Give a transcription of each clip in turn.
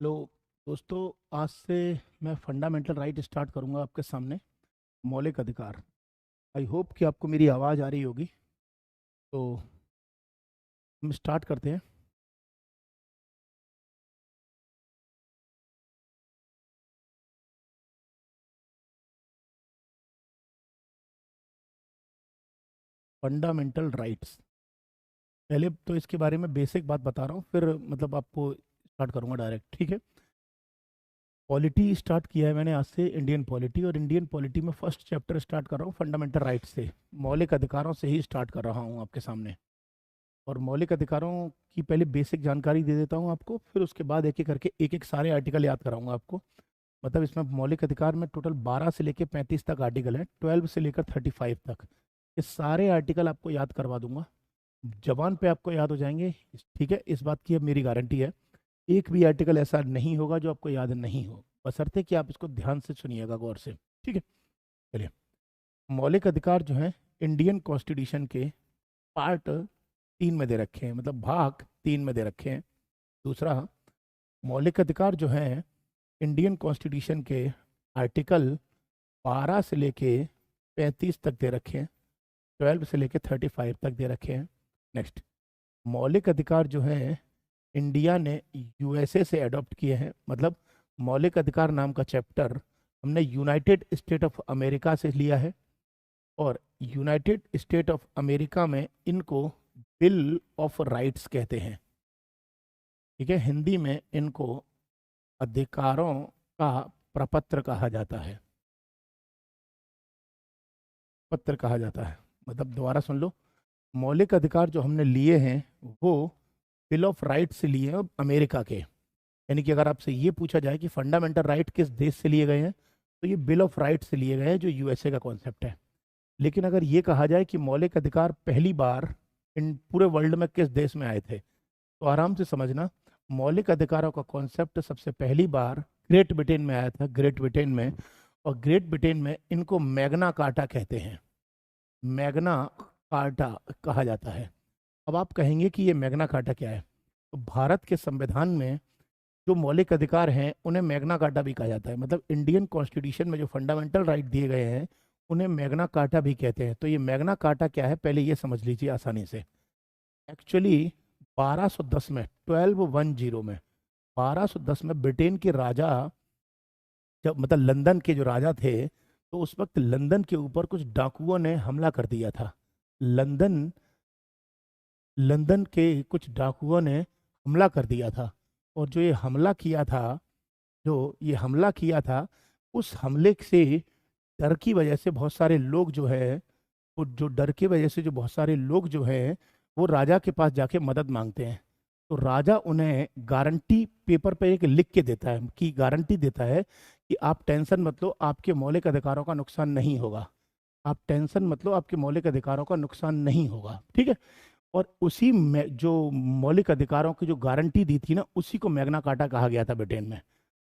Hello दोस्तों। आज से मैं फंडामेंटल राइट स्टार्ट करूंगा आपके सामने। मौलिक अधिकार। आई होप कि आपको मेरी आवाज़ आ रही होगी। तो हम स्टार्ट करते हैं। Fundamental rights. पहले तो इसके बारे में बेसिक बात बता रहा हूँ, फिर मतलब आपको स्टार्ट करूंगा डायरेक्ट, ठीक है। पॉलिटी स्टार्ट किया है मैंने आज से, इंडियन पॉलिटी, और इंडियन पॉलिटी में फर्स्ट चैप्टर स्टार्ट कर रहा हूँ फंडामेंटल राइट्स से। मौलिक अधिकारों से ही स्टार्ट कर रहा हूँ आपके सामने। और मौलिक अधिकारों की पहले बेसिक जानकारी दे देता हूँ आपको, फिर उसके बाद एक एक करके एक एक सारे आर्टिकल याद कराऊंगा आपको। मतलब इसमें मौलिक अधिकार में टोटल 12 से लेकर 35 तक आर्टिकल है, 12 से लेकर 35 तक। ये सारे आर्टिकल आपको याद करवा दूंगा, जबान पे आपको याद हो जाएंगे। ठीक है, इस बात की अब मेरी गारंटी है। एक भी आर्टिकल ऐसा नहीं होगा जो आपको याद नहीं हो, बशर्ते कि आप इसको ध्यान से सुनिएगा, गौर से। ठीक है, चलिए। मौलिक अधिकार जो है इंडियन कॉन्स्टिट्यूशन के पार्ट 3 में दे रखे हैं, मतलब भाग 3 में दे रखे हैं। दूसरा, मौलिक अधिकार जो है इंडियन कॉन्स्टिट्यूशन के आर्टिकल 12 से लेके 35 तक दे रखे हैं, 12 से लेके 35 तक दे रखे हैं। नेक्स्ट, मौलिक अधिकार जो है इंडिया ने यूएसए से अडॉप्ट किए हैं। मतलब मौलिक अधिकार नाम का चैप्टर हमने यूनाइटेड स्टेट ऑफ अमेरिका से लिया है, और यूनाइटेड स्टेट ऑफ अमेरिका में इनको बिल ऑफ राइट्स कहते हैं। ठीक है, हिंदी में इनको अधिकारों का प्रपत्र कहा जाता है, पत्र कहा जाता है। मतलब दोबारा सुन लो, मौलिक अधिकार जो हमने लिए हैं वो बिल ऑफ राइट से लिए हैं अमेरिका के। यानी कि अगर आपसे ये पूछा जाए कि फंडामेंटल राइट किस देश से लिए गए हैं, तो ये बिल ऑफ राइट से लिए गए हैं, जो यूएसए का कॉन्सेप्ट है। लेकिन अगर ये कहा जाए कि मौलिक अधिकार पहली बार इन पूरे वर्ल्ड में किस देश में आए थे, तो आराम से समझना, मौलिक अधिकारों का कॉन्सेप्ट सबसे पहली बार ग्रेट ब्रिटेन में आया था, ग्रेट ब्रिटेन में। और ग्रेट ब्रिटेन में इनको मैग्ना कार्टा कहते हैं, मैग्ना कार्टा कहा जाता है। अब आप कहेंगे कि ये मैग्ना कार्टा क्या है, तो भारत के संविधान में जो मौलिक अधिकार हैं उन्हें मैग्ना कार्टा भी कहा जाता है। मतलब इंडियन कॉन्स्टिट्यूशन में जो फंडामेंटल राइट दिए गए हैं उन्हें मैग्ना कार्टा भी कहते हैं। तो ये मैग्ना कार्टा क्या है, पहले ये समझ लीजिए आसानी से। एक्चुअली 1210 में, 1210 में, 1210 में ब्रिटेन के राजा, जब मतलब लंदन के जो राजा थे, तो उस वक्त लंदन के ऊपर कुछ डाकुओं ने हमला कर दिया था। लंदन लंदन के कुछ डाकुओं ने हमला कर दिया था। और जो ये हमला किया था, उस हमले से डर की वजह से बहुत सारे लोग जो है, वो जो डर की वजह से जो बहुत सारे लोग जो है, वो राजा के पास जाके मदद मांगते हैं। तो राजा उन्हें गारंटी पेपर पे एक लिख के देता है, कि गारंटी देता है कि आप टेंशन मत लो, आपके मौलिक अधिकारों का नुकसान नहीं होगा। आप टेंशन मत लो, आपके मौलिक अधिकारों का नुकसान नहीं होगा। ठीक है। और उसी में जो मौलिक अधिकारों की जो गारंटी दी थी ना, उसी को मैग्ना कार्टा कहा गया था ब्रिटेन में।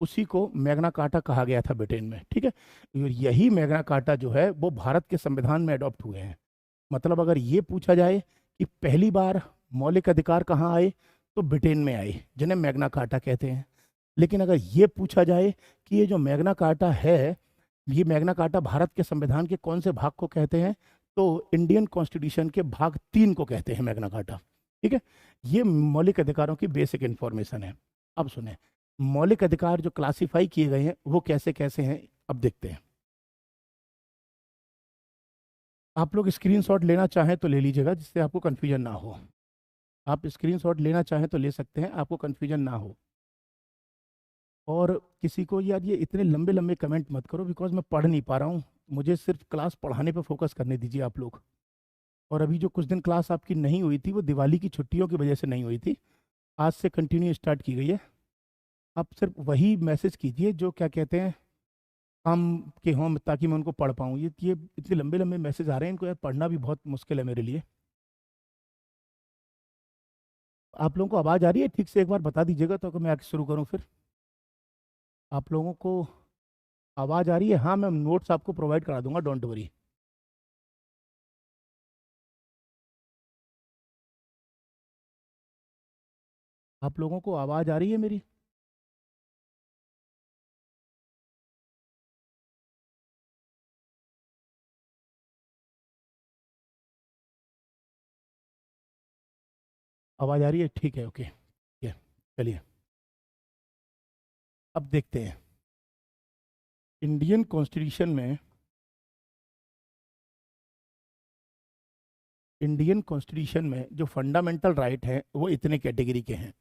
उसी को मैग्ना कार्टा कहा गया था ब्रिटेन में। ठीक है। और यही मैग्ना कार्टा जो है वो भारत के संविधान में अडॉप्ट हुए हैं। मतलब अगर ये पूछा जाए कि पहली बार मौलिक अधिकार कहाँ आए, तो ब्रिटेन में आए, जिन्हें मैग्ना कार्टा कहते हैं। लेकिन अगर ये पूछा जाए कि ये जो मैग्ना कार्टा है, ये मैग्ना कार्टा भारत के संविधान के कौन से भाग को कहते हैं, तो इंडियन कॉन्स्टिट्यूशन के भाग 3 को कहते हैं मैग्ना कार्टा। ठीक है। ये मौलिक अधिकारों की बेसिक इंफॉर्मेशन है। अब सुने, मौलिक अधिकार जो क्लासिफाई किए गए हैं वो कैसे कैसे हैं, अब देखते हैं। आप लोग स्क्रीनशॉट लेना चाहें तो ले लीजिएगा, जिससे आपको कन्फ्यूजन ना हो। आप स्क्रीनशॉट लेना चाहें तो ले सकते हैं, आपको कन्फ्यूजन ना हो। और किसी को, यार ये इतने लंबे लंबे कमेंट मत करो, बिकॉज मैं पढ़ नहीं पा रहा हूँ। मुझे सिर्फ क्लास पढ़ाने पे फोकस करने दीजिए आप लोग। और अभी जो कुछ दिन क्लास आपकी नहीं हुई थी, वो दिवाली की छुट्टियों की वजह से नहीं हुई थी। आज से कंटिन्यू स्टार्ट की गई है। आप सिर्फ वही मैसेज कीजिए जो क्या कहते हैं काम के हों, ताकि मैं उनको पढ़ पाऊँ। ये इतने लंबे लंबे मैसेज आ रहे हैं, इनको यार पढ़ना भी बहुत मुश्किल है मेरे लिए। आप लोगों को आवाज़ आ रही है ठीक से, एक बार बता दीजिएगा तो कि मैं आगे शुरू करूँ फिर। आप लोगों को आवाज़ आ रही है? हाँ, मैं नोट्स आपको प्रोवाइड करा दूंगा, डोंट वरी। आप लोगों को आवाज़ आ रही है मेरी? आवाज़ आ रही है? ठीक है, ओके, ठीक है, चलिए अब देखते हैं इंडियन कॉन्स्टिट्यूशन में। इंडियन कॉन्स्टिट्यूशन में जो फंडामेंटल राइट हैं वो इतने कैटेगरी के हैं।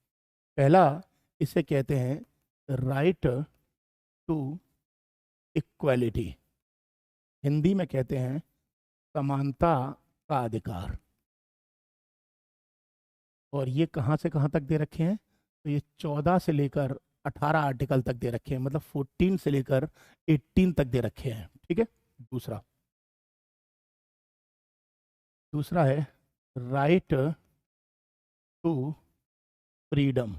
पहला, इसे कहते हैं राइट टू इक्वालिटी, हिंदी में कहते हैं समानता का अधिकार। और ये कहाँ से कहाँ तक दे रखे हैं? तो ये 14 से लेकर 18 आर्टिकल तक दे रखे हैं, मतलब 14 से लेकर 18 तक दे रखे हैं। ठीक है। दूसरा दूसरा है राइट टू फ्रीडम,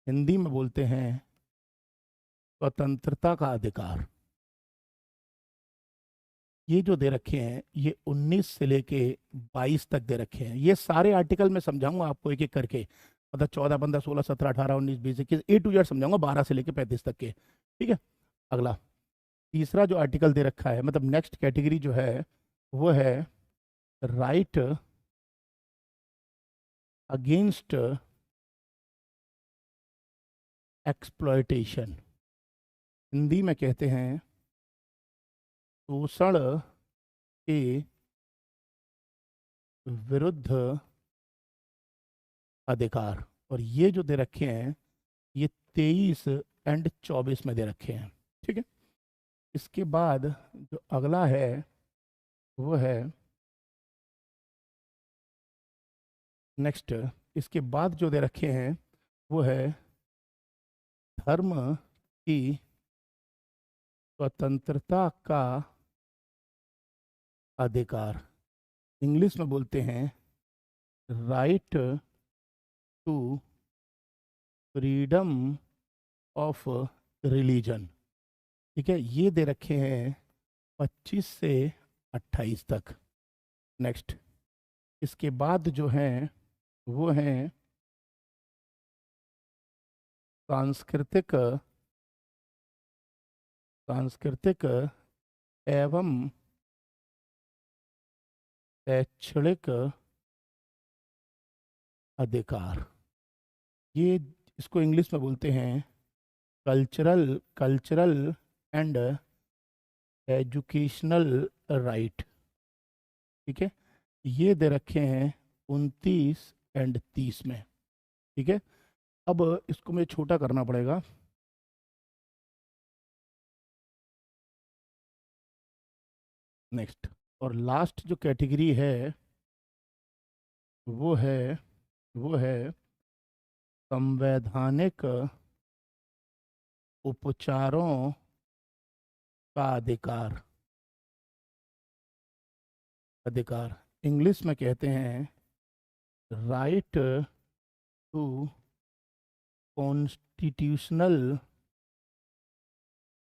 हिंदी में बोलते हैं स्वतंत्रता का अधिकार। ये जो दे रखे हैं ये 19 से लेके 22 तक दे रखे हैं। ये सारे आर्टिकल मैं समझाऊंगा आपको एक एक करके, मतलब 14, 15, 16, 17, 18, 19, 20, 21, A to Z समझाऊंगा, 12 से लेके 35 तक के। ठीक है। अगला तीसरा जो आर्टिकल दे रखा है, मतलब नेक्स्ट कैटेगरी जो है वो है राइट अगेंस्ट एक्सप्लॉयटेशन, हिंदी में कहते हैं शोषण के विरुद्ध अधिकार। और ये जो दे रखे हैं ये 23 एंड 24 में दे रखे हैं। ठीक है। इसके बाद जो अगला है वो है नेक्स्ट, इसके बाद जो दे रखे हैं वो है धर्म की स्वतंत्रता का अधिकार, इंग्लिश में बोलते हैं right to freedom of religion. ठीक है। ये दे रखे हैं 25 से 28 तक। नेक्स्ट, इसके बाद जो हैं वो हैं सांस्कृतिक सांस्कृतिक एवं शैक्षणिक अधिकार। ये इसको इंग्लिश में बोलते हैं cultural cultural and educational right. ठीक है। ये दे रखे हैं 29 एंड 30 में। ठीक है। अब इसको मुझे छोटा करना पड़ेगा। नेक्स्ट और लास्ट जो कैटेगरी है वो है वो है संवैधानिक उपचारों का अधिकार। अधिकार इंग्लिश में कहते हैं राइट टू कॉन्स्टिट्यूशनल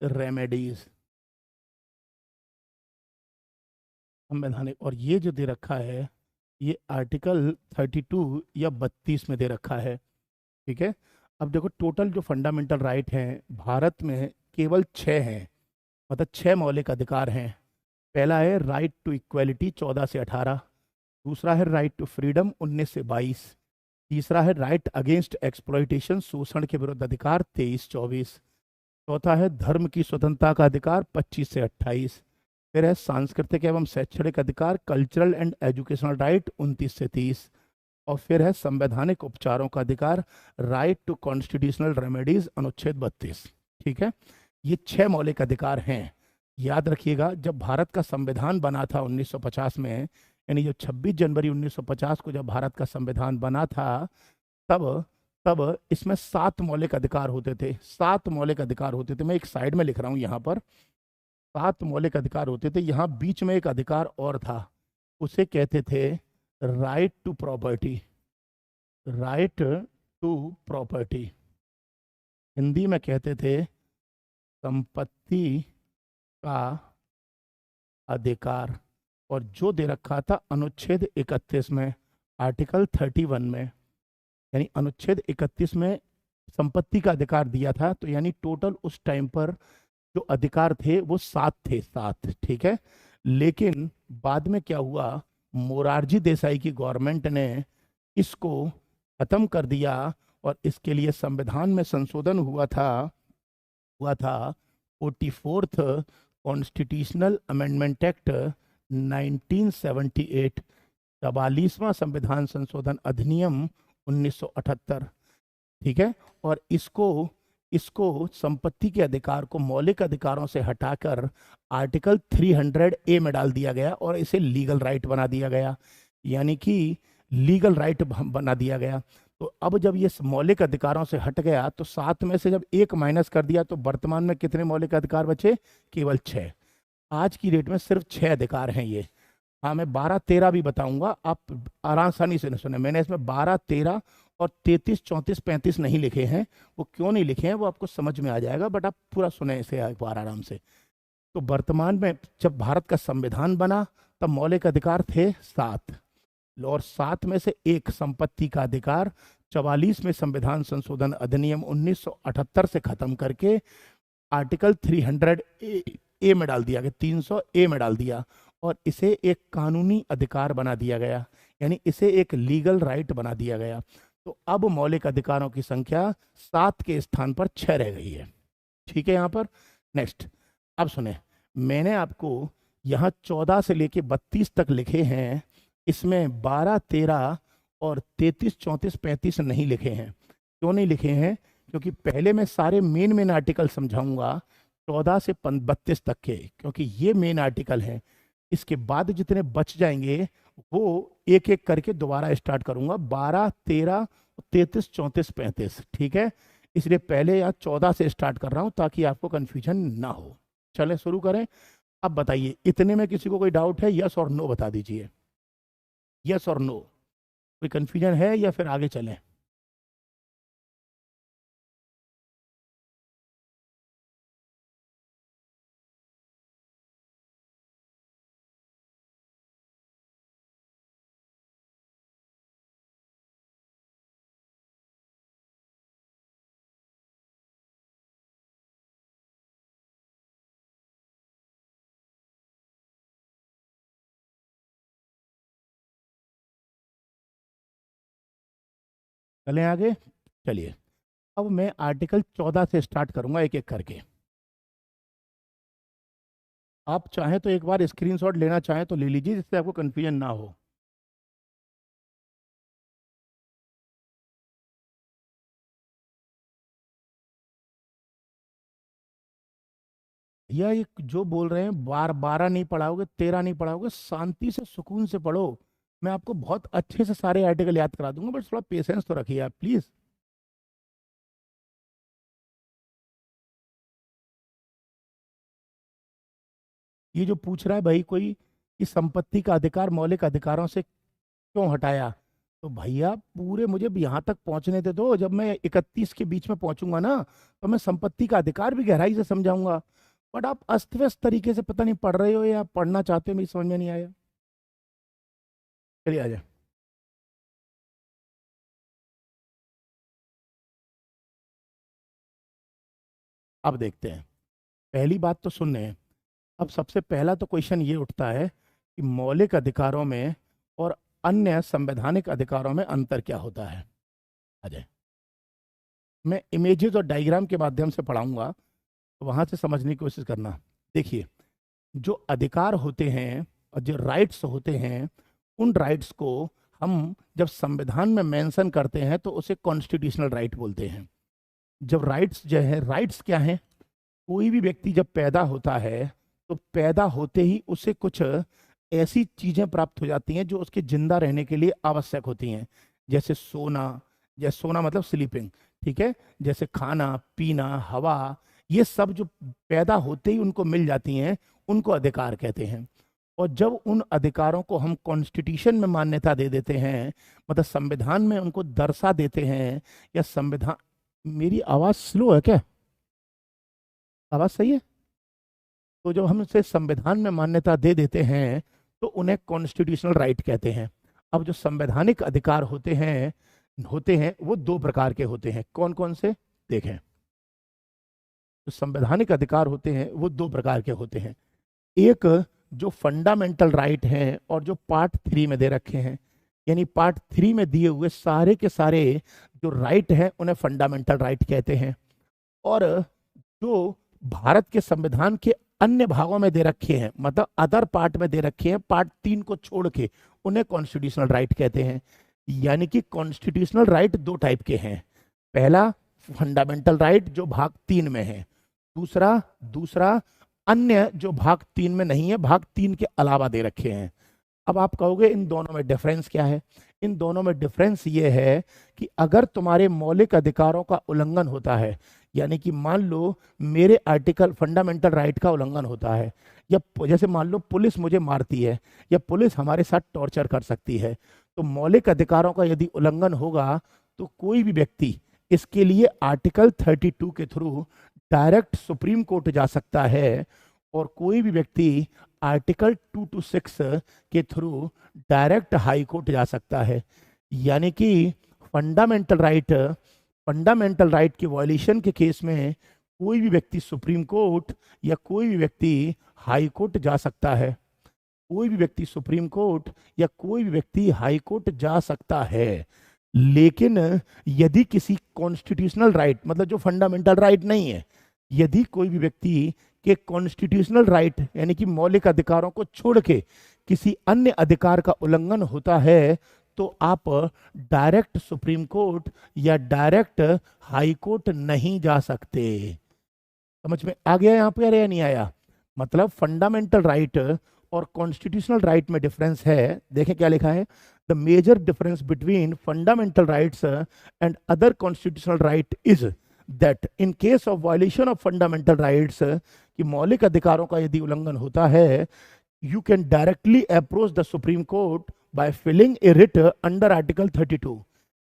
रेमेडीज, संवैधानिक। और ये जो दे रखा है ये आर्टिकल 32 या 32 में दे रखा है। ठीक है। अब देखो टोटल जो फंडामेंटल राइट हैं भारत में केवल 6 हैं, मतलब 6 मौलिक अधिकार हैं। पहला है राइट टू इक्वालिटी 14 से 18, दूसरा है राइट टू फ्रीडम 19 से 22, तीसरा है राइट अगेंस्ट एक्सप्लॉइटेशन शोषण के विरुद्ध अधिकार 23-24, चौथा है धर्म की स्वतंत्रता का अधिकार 25 से 28, फिर है सांस्कृतिक एवं शैक्षणिक अधिकार कल्चरल एंड एजुकेशनल राइट 29 से 30, और फिर है संवैधानिक उपचारों का अधिकार राइट टू कॉन्स्टिट्यूशनल रेमेडीज अनुच्छेद 32। ठीक है। ये 6 मौलिक अधिकार हैं। याद रखिएगा जब भारत का संविधान बना था 1950 में, यानी जो 26 जनवरी 1950 को जब भारत का संविधान बना था तब तब इसमें 7 मौलिक अधिकार होते थे। 7 मौलिक अधिकार होते थे। मैं एक साइड में लिख रहा हूँ यहाँ पर, 7 मौलिक अधिकार होते थे। यहाँ बीच में एक अधिकार और था, उसे कहते थे right to property. Right to property Hindi में कहते थे संपत्ति का अधिकार। और जो दे रखा था अनुच्छेद 31 में, आर्टिकल 31 में, यानी अनुच्छेद 31 में संपत्ति का अधिकार दिया था। तो यानी टोटल उस टाइम पर जो अधिकार थे वो 7 थे, 7। ठीक है। लेकिन बाद में क्या हुआ, मोरारजी देसाई की गवर्नमेंट ने इसको खत्म कर दिया। और इसके लिए संविधान में संशोधन हुआ था 44th कॉन्स्टिट्यूशनल अमेंडमेंट एक्ट 1978, 44वां संविधान संशोधन अधिनियम 1978। ठीक है। और इसको इसको संपत्ति के अधिकार को मौलिक अधिकारों से हटाकर आर्टिकल 300 ए में डाल दिया गया और इसे लीगल राइट बना दिया गया, यानी कि लीगल राइट बना दिया गया। तो अब जब ये मौलिक अधिकारों से हट गया तो 7 में से जब 1 माइनस कर दिया तो वर्तमान में कितने मौलिक अधिकार बचे? केवल 6। आज की डेट में सिर्फ 6 अधिकार हैं ये। हाँ, मैं 12-13 भी बताऊंगा, आप आसानी से सुने। मैंने इसमें 12-13 और 33-34-35 नहीं लिखे हैं। वो क्यों नहीं लिखे हैं वो आपको समझ में आ जाएगा, बट आप पूरा सुने इसे एक बार आराम से। तो वर्तमान में जब भारत का संविधान बना तब मौलिक अधिकार थे 7, और 7 में से एक संपत्ति का अधिकार 44 में संविधान संशोधन अधिनियम 1978 से खत्म करके आर्टिकल 300 ए में डाल दिया गया, 300 ए में डाल दिया, और इसे एक कानूनी अधिकार बना दिया गया, यानी इसे एक लीगल राइट बना दिया गया। तो अब मौलिक अधिकारों की संख्या 7 के स्थान पर 6 रह गई है। ठीक है। यहाँ पर नेक्स्ट, अब सुने, मैंने आपको यहाँ 14 से लेके 32 तक लिखे हैं, इसमें 12-13 और 33-34-35 नहीं लिखे हैं। क्यों नहीं लिखे हैं? क्योंकि पहले मैं सारे मेन आर्टिकल समझाऊंगा 14 से 32 तक के, क्योंकि ये मेन आर्टिकल हैं। इसके बाद जितने बच जाएंगे वो एक एक करके दोबारा स्टार्ट करूंगा, 12-13 33-34-35। ठीक है। इसलिए पहले यहाँ 14 से स्टार्ट कर रहा हूं ताकि आपको कंफ्यूजन ना हो। चले शुरू करें। अब बताइए, इतने में किसी को कोई डाउट है? यस और नो बता दीजिए, यस और नो। कोई कंफ्यूजन है या फिर आगे चलें? चलें आगे। चलिए, अब मैं आर्टिकल 14 से स्टार्ट करूंगा एक एक करके। आप चाहें तो एक बार स्क्रीनशॉट लेना चाहें तो ले लीजिए, जिससे आपको कंफ्यूजन ना हो। यह एक जो बोल रहे हैं 12 नहीं पढ़ाओगे, 13 नहीं पढ़ाओगे, शांति से सुकून से पढ़ो। मैं आपको बहुत अच्छे से सारे आर्टिकल याद करा दूंगा, बट थोड़ा पेशेंस तो रखिए आप प्लीज। ये जो पूछ रहा है भाई कोई कि संपत्ति का अधिकार मौलिक अधिकारों से क्यों हटाया, तो भैया पूरे मुझे यहाँ तक पहुंचने दे दो। जब मैं 31 के बीच में पहुंचूंगा ना तो मैं संपत्ति का अधिकार भी गहराई से समझाऊंगा। बट आप अस्त व्यस्त तरीके से पता नहीं पढ़ रहे हो या पढ़ना चाहते हो, मेरी समझ में नहीं आया। चलिए आ जाए। अब देखते हैं। पहली बात तो सुन रहे हैं। अब सबसे पहला तो क्वेश्चन ये उठता है कि मौलिक अधिकारों में और अन्य संवैधानिक अधिकारों में अंतर क्या होता है। अजय, मैं इमेजेस और डायग्राम के माध्यम से पढ़ाऊंगा, तो वहां से समझने की कोशिश करना। देखिए, जो अधिकार होते हैं और जो राइट्स होते हैं, उन राइट्स को हम जब संविधान में मेंशन करते हैं तो उसे कॉन्स्टिट्यूशनल राइट बोलते हैं। जब राइट्स जो है, राइट्स क्या है? कोई भी व्यक्ति जब पैदा होता है तो पैदा होते ही उसे कुछ ऐसी चीजें प्राप्त हो जाती हैं जो उसके जिंदा रहने के लिए आवश्यक होती हैं, जैसे सोना, जैसे सोना मतलब स्लीपिंग, ठीक है, जैसे खाना पीना, हवा, ये सब जो पैदा होते ही उनको मिल जाती हैं, उनको अधिकार कहते हैं। और जब उन अधिकारों को हम कॉन्स्टिट्यूशन में मान्यता दे देते हैं, मतलब संविधान में उनको दर्शा देते हैं, या संविधान, मेरी आवाज स्लो है क्या? आवाज सही है? तो जब हम इसे संविधान में मान्यता दे देते हैं तो उन्हें कॉन्स्टिट्यूशनल राइट कहते हैं। अब जो संवैधानिक अधिकार होते हैं वो दो प्रकार के होते हैं। कौन कौन से? देखें, जो संवैधानिक अधिकार होते हैं वो दो प्रकार के होते हैं। एक जो फंडामेंटल राइट हैं और जो पार्ट 3 में दे रखे हैं। यानी पार्ट 3 में दिए हुए सारे के सारे जो राइट हैं उन्हें फंडामेंटल राइट कहते हैं, और जो भारत के संविधान के अन्य भागों में दे रखे हैं, मतलब अदर पार्ट में दे रखे हैं पार्ट 3 को छोड़ के, उन्हें कॉन्स्टिट्यूशनल राइट कहते हैं। यानी कि कॉन्स्टिट्यूशनल राइट दो टाइप के हैं, पहला फंडामेंटल राइट जो भाग 3 में है, दूसरा दूसरा अन्य जो भाग 3 में नहीं है, भाग 3 के अलावा दे रखे हैं। अब आप कहोगे इन दोनों में डिफरेंस क्या है? इन दोनों में डिफरेंस ये है कि अगर तुम्हारे मौलिक अधिकारों का उल्लंघन होता है, यानी कि मान लो मेरे आर्टिकल फंडामेंटल राइट का उल्लंघन होता है, या जैसे मान लो पुलिस मुझे मारती है या पुलिस हमारे साथ टॉर्चर कर सकती है, तो मौलिक अधिकारों का यदि उल्लंघन होगा तो कोई भी व्यक्ति इसके लिए आर्टिकल 32 के थ्रू डायरेक्ट सुप्रीम कोर्ट जा सकता है, और कोई भी व्यक्ति आर्टिकल 226 के थ्रू डायरेक्ट हाई कोर्ट जा सकता है। यानी कि फंडामेंटल राइट की वायलेशन के केस में कोई भी व्यक्ति सुप्रीम कोर्ट या कोई भी व्यक्ति हाई कोर्ट जा सकता है, कोई भी व्यक्ति सुप्रीम कोर्ट या कोई भी व्यक्ति हाई कोर्ट जा सकता है। लेकिन यदि किसी कॉन्स्टिट्यूशनल राइट, मतलब जो फंडामेंटल राइट नहीं है, यदि कोई भी व्यक्ति के कॉन्स्टिट्यूशनल राइट यानी कि मौलिक अधिकारों को छोड़ के किसी अन्य अधिकार का उल्लंघन होता है, तो आप डायरेक्ट सुप्रीम कोर्ट या डायरेक्ट हाई कोर्ट नहीं जा सकते। समझ में आ गया यहाँ पे या नहीं आया? मतलब फंडामेंटल राइट और कॉन्स्टिट्यूशनल राइट में डिफरेंस है। देखें क्या लिखा है, the major difference between fundamental rights and other constitutional right is that in case of violation of fundamental rights, कि मौलिक अधिकारों का यदि उल्लंघन होता है, you can directly approach the supreme court by filling a writ under article 32।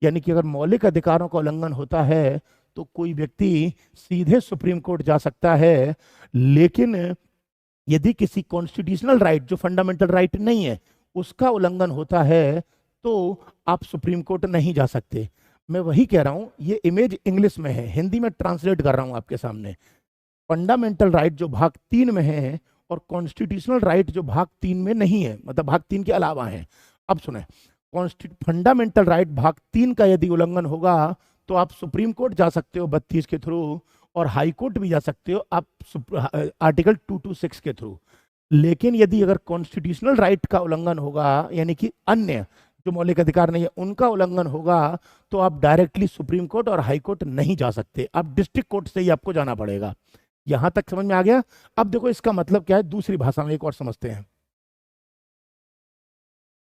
यानी कि अगर मौलिक अधिकारों का उल्लंघन होता है तो कोई व्यक्ति सीधे सुप्रीम कोर्ट जा सकता है, लेकिन यदि किसी कॉन्स्टिट्यूशनल राइट जो फंडामेंटल राइट नहीं है उसका उल्लंघन होता है तो आप सुप्रीम कोर्ट नहीं जा सकते। मैं वही कह रहा हूं, ये इमेज इंग्लिश में है, हिंदी में ट्रांसलेट कर रहा हूं आपके सामने। फंडामेंटल राइट जो भाग 3 में है और कॉन्स्टिट्यूशनल राइट जो भाग 3 में नहीं है, मतलब भाग 3 के अलावा है। अब सुने, फंडामेंटल राइट भाग 3 का यदि उल्लंघन होगा तो आप सुप्रीम कोर्ट जा सकते हो 32 के थ्रू, और हाई कोर्ट भी जा सकते हो आप आर्टिकल 226 के थ्रू। लेकिन यदि अगर कॉन्स्टिट्यूशनल राइट का उल्लंघन होगा, यानी कि अन्य जो मौलिक अधिकार नहीं है उनका उल्लंघन होगा, तो आप डायरेक्टली सुप्रीम कोर्ट और हाई कोर्ट नहीं जा सकते, आप डिस्ट्रिक्ट कोर्ट से ही आपको जाना पड़ेगा। यहां तक समझ में आ गया? अब देखो इसका मतलब क्या है, दूसरी भाषा में एक और समझते हैं,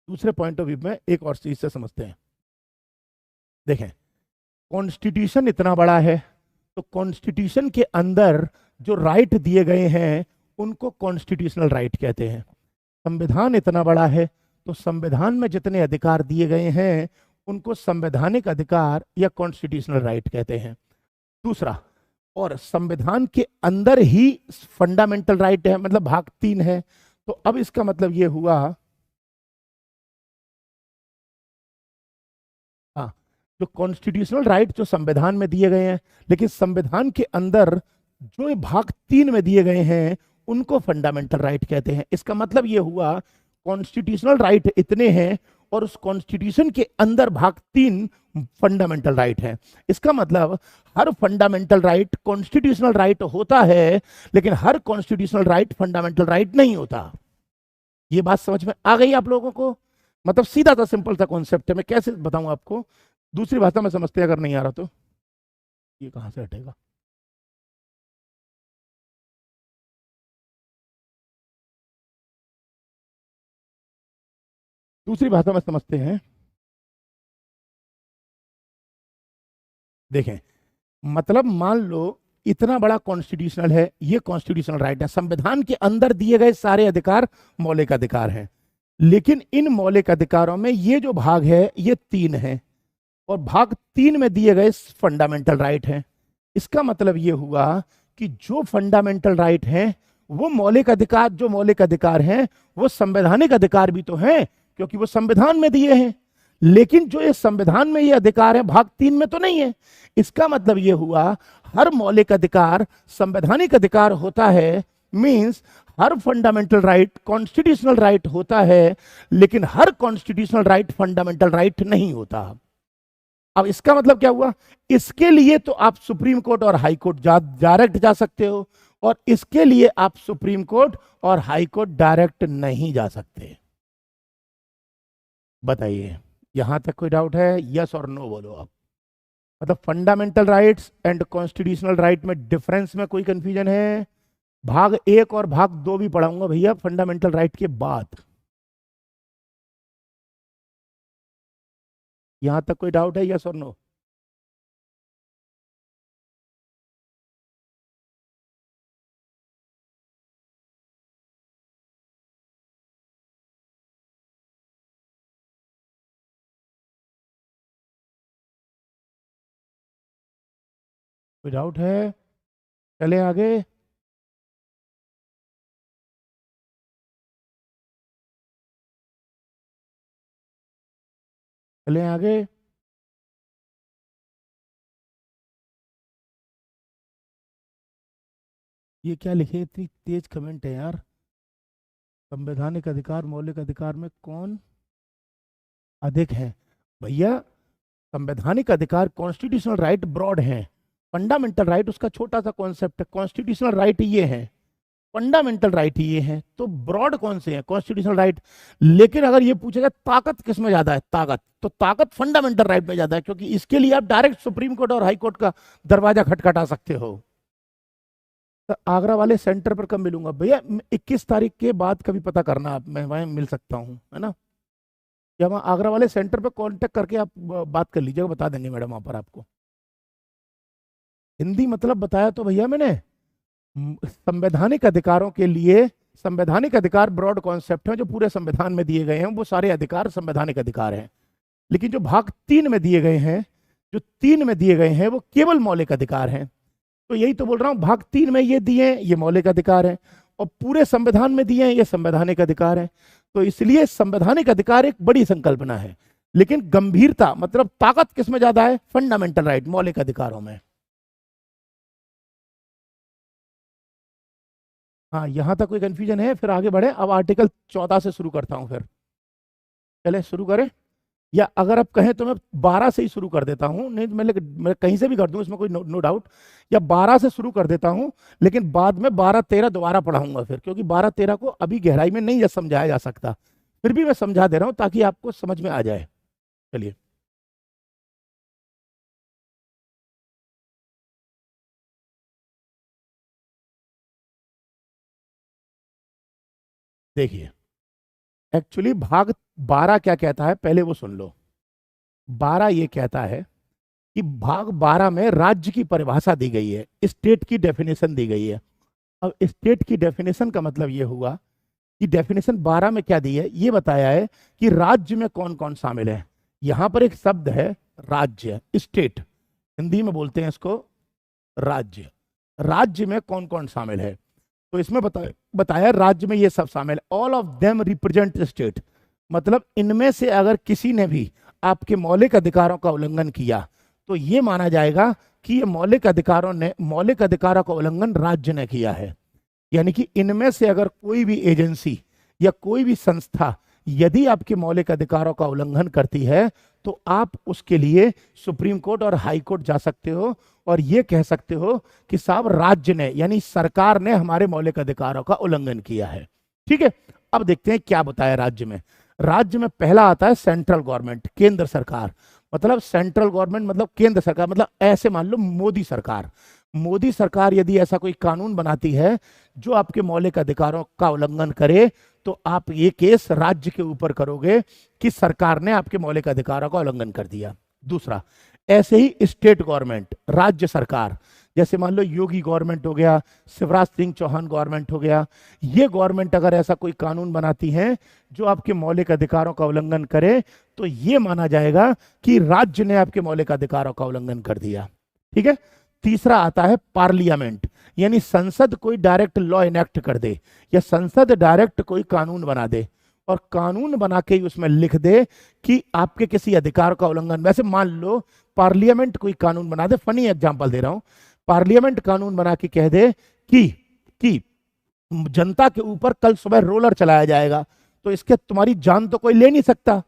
दूसरे पॉइंट ऑफ व्यू में एक और चीज से समझते हैं। देखें, कॉन्स्टिट्यूशन इतना बड़ा है तो कॉन्स्टिट्यूशन के अंदर जो राइट दिए गए हैं उनको कॉन्स्टिट्यूशनल राइट कहते हैं। संविधान इतना बड़ा है तो संविधान में जितने अधिकार दिए गए हैं उनको संवैधानिक अधिकार या कॉन्स्टिट्यूशनल राइट कहते हैं। दूसरा, और संविधान के अंदर ही फंडामेंटल राइट है, मतलब भाग 3 है। तो अब इसका मतलब ये हुआ, हाँ, जो कॉन्स्टिट्यूशनल राइट जो संविधान में दिए गए हैं, लेकिन संविधान के अंदर जो भाग 3 में दिए गए हैं उनको फंडामेंटल राइट कहते हैं। इसका मतलब ये हुआ कॉन्स्टिट्यूशनल राइट इतने हैं और उस कॉन्स्टिट्यूशन के अंदर भाग 3 फंडामेंटल राइट है। इसका मतलब हर फंडामेंटल राइट कॉन्स्टिट्यूशनल राइट होता है, लेकिन हर कॉन्स्टिट्यूशनल राइट फंडामेंटल राइट नहीं होता। ये बात समझ में आ गई आप लोगों को? मतलब सीधा सा सिंपल सा कॉन्सेप्ट है, मैं कैसे बताऊं आपको, दूसरी भाषा में समझते अगर नहीं आ रहा तो। ये कहां से हटेगा? दूसरी भाषा में समझते हैं। देखें, मतलब मान लो इतना बड़ा कॉन्स्टिट्यूशनल है, ये कॉन्स्टिट्यूशनल राइट है, संविधान के अंदर दिए गए सारे अधिकार मौलिक अधिकार हैं, लेकिन इन मौलिक अधिकारों में ये जो भाग है ये 3 है और भाग 3 में दिए गए फंडामेंटल राइट हैं। इसका मतलब ये हुआ कि जो फंडामेंटल राइट हैं वो मौलिक अधिकार, जो मौलिक अधिकार हैं वो संवैधानिक अधिकार भी तो हैं, क्योंकि वो संविधान में दिए हैं, लेकिन जो ये संविधान में ये अधिकार है भाग 3 में तो नहीं है। इसका मतलब ये हुआ हर मौलिक अधिकार संवैधानिक अधिकार होता है, मींस हर फंडामेंटल राइट कॉन्स्टिट्यूशनल राइट होता है, लेकिन हर कॉन्स्टिट्यूशनल राइट फंडामेंटल राइट नहीं होता। अब इसका मतलब क्या हुआ, इसके लिए तो आप सुप्रीम कोर्ट और हाई कोर्ट डायरेक्ट जा सकते हो, और इसके लिए आप सुप्रीम कोर्ट और हाई कोर्ट डायरेक्ट नहीं जा सकते। बताइए, यहां तक कोई डाउट है? यस और नो बोलो आप। मतलब fundamental rights and constitutional right में डिफरेंस में कोई कंफ्यूजन है? भाग 1 और भाग 2 भी पढ़ाऊंगा भैया फंडामेंटल राइट के बाद। यहां तक कोई डाउट है? यस और नो? कोई डाउट है? चले आगे। चले आगे। ये क्या लिखे, इतनी तेज कमेंट है यार। संवैधानिक अधिकार मौलिक अधिकार में कौन अधिक है? भैया संवैधानिक अधिकार कॉन्स्टिट्यूशनल राइट ब्रॉड है, फंडामेंटल राइट उसका छोटा सा कॉन्सेप्ट है। कॉन्स्टिट्यूशनल राइट ये है, फंडामेंटल राइट ये है, तो ब्रॉड कौन से हैं? Constitutional right. लेकिन अगर ये पूछेगा ताकत किस में ज्यादा है, ताकत, तो ताकत फंडामेंटल राइट में ज्यादा है, क्योंकि इसके लिए आप डायरेक्ट सुप्रीम कोर्ट और हाई कोर्ट का दरवाजा खटखटा सकते हो। तो आगरा वाले सेंटर पर कब मिलूंगा भैया? 21 तारीख के बाद कभी पता करना आप, मैं वहां मिल सकता हूँ, है ना? या वहाँ आगरा वाले सेंटर पे कांटेक्ट करके आप बात कर लीजिएगा, बता देंगे मैडम वहाँ पर आपको। हिंदी मतलब बताया तो भैया मैंने। संवैधानिक अधिकारों के लिए, संवैधानिक अधिकार ब्रॉड कॉन्सेप्ट है जो पूरे संविधान में दिए गए हैं, वो सारे अधिकार संवैधानिक अधिकार हैं। लेकिन जो भाग 3 में दिए गए हैं, जो 3 में दिए गए हैं वो केवल मौलिक अधिकार हैं। तो यही तो बोल रहा हूं, भाग 3 में ये दिए हैं, ये मौलिक अधिकार हैं, और पूरे संविधान में दिए हैं, ये संवैधानिक अधिकार हैं। तो इसलिए संवैधानिक अधिकार एक बड़ी संकल्पना है, लेकिन गंभीरता मतलब ताकत किसमें ज्यादा है? फंडामेंटल राइट, मौलिक अधिकारों में। हाँ, यहां तक कोई कंफ्यूजन है? फिर आगे बढ़े। अब आर्टिकल 14 से शुरू करता हूं फिर। चले शुरू करें, या अगर आप कहें तो मैं 12 से ही शुरू कर देता हूं। नहीं, मैं कहीं से भी कर दूं, इसमें कोई नो डाउट। या 12 से शुरू कर देता हूं, लेकिन बाद में 12-13 दोबारा पढ़ाऊंगा फिर, क्योंकि 12-13 को अभी गहराई में नहीं समझाया जा सकता। फिर भी मैं समझा दे रहा हूं ताकि आपको समझ में आ जाए। चलिए, देखिए एक्चुअली भाग 12 क्या कहता है पहले वो सुन लो। 12 ये कहता है कि भाग 12 में राज्य की परिभाषा दी गई है, स्टेट की डेफिनेशन दी गई है। अब स्टेट की डेफिनेशन का मतलब ये हुआ कि डेफिनेशन 12 में क्या दी है, ये बताया है कि राज्य में कौन कौन शामिल है। यहां पर एक शब्द है राज्य, स्टेट, हिंदी में बोलते हैं इसको राज्य। राज्य में कौन कौन शामिल है, तो इसमें बताया राज्य में ये सब शामिल है। All of them represent state, मतलब इनमें से अगर किसी ने भी आपके मौलिक अधिकारों का उल्लंघन किया तो ये माना जाएगा कि ये मौलिक अधिकारों का उल्लंघन राज्य ने किया है। यानी कि इनमें से अगर कोई भी एजेंसी या कोई भी संस्था यदि आपके मौलिक अधिकारों का उल्लंघन करती है, तो आप उसके लिए सुप्रीम कोर्ट और हाई कोर्ट जा सकते हो और ये कह सकते हो कि साहब राज्य ने यानी सरकार ने हमारे मौलिक अधिकारों का उल्लंघन किया है। ठीक है, अब देखते हैं क्या बताया राज्य में। राज्य में पहला आता है सेंट्रल गवर्नमेंट, केंद्र सरकार। मतलब सेंट्रल गवर्नमेंट मतलब केंद्र सरकार, मतलब ऐसे मान लो मोदी सरकार। मोदी सरकार यदि ऐसा कोई कानून बनाती है जो आपके मौलिक अधिकारों का उल्लंघन करे, तो आप ये केस राज्य के ऊपर करोगे कि सरकार ने आपके मौलिक अधिकारों का उल्लंघन कर दिया। दूसरा, ऐसे ही स्टेट गवर्नमेंट, राज्य सरकार, जैसे मान लो योगी गवर्नमेंट हो गया, शिवराज सिंह चौहान गवर्नमेंट हो गया, ये गवर्नमेंट अगर ऐसा कोई कानून बनाती है जो आपके मौलिक अधिकारों का उल्लंघन करे, तो ये माना जाएगा कि राज्य ने आपके मौलिक अधिकारों का उल्लंघन कर दिया। ठीक है। तीसरा आता है पार्लियामेंट, यानी संसद कोई डायरेक्ट लॉ इनेक्ट कर दे या संसद डायरेक्ट कोई कानून बना दे और कानून बना के ही उसमें लिख दे कि आपके किसी अधिकार का उल्लंघन। वैसे मान लो पार्लियामेंट कोई कानून बना दे, फनी एग्जांपल दे रहा हूं, पार्लियामेंट कानून बना के कह दे कि जनता के ऊपर कल सुबह रोलर चलाया जाएगा, तो इसके तुम्हारी जान तो कोई ले नहीं सकता,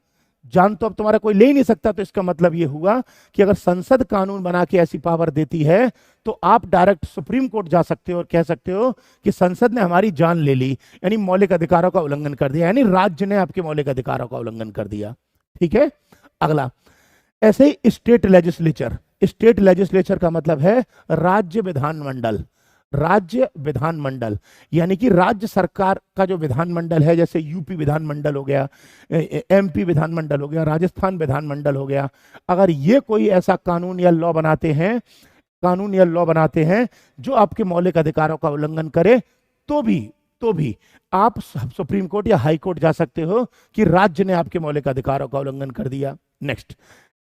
जान तो अब तुम्हारा कोई ले ही नहीं सकता। तो इसका मतलब ये हुआ कि अगर संसद कानून बना के ऐसी पावर देती है तो आप डायरेक्ट सुप्रीम कोर्ट जा सकते हो और कह सकते हो कि संसद ने हमारी जान ले ली, यानी मौलिक अधिकारों का उल्लंघन कर दिया, यानी राज्य ने आपके मौलिक अधिकारों का उल्लंघन कर दिया। ठीक है, अगला, ऐसे ही स्टेट लेजिस्लेचर। स्टेट लेजिस्लेचर का मतलब है राज्य विधानमंडल। राज्य विधानमंडल यानी कि राज्य सरकार का जो विधानमंडल है, जैसे यूपी विधानमंडल हो गया, एमपी विधानमंडल हो गया, राजस्थान विधानमंडल हो गया, अगर ये कोई ऐसा कानून या लॉ बनाते हैं, कानून या लॉ बनाते हैं जो आपके मौलिक अधिकारों का उल्लंघन करे, तो भी आप सुप्रीम कोर्ट या हाई कोर्ट जा सकते हो कि राज्य ने आपके मौलिक अधिकारों का उल्लंघन कर दिया। नेक्स्ट,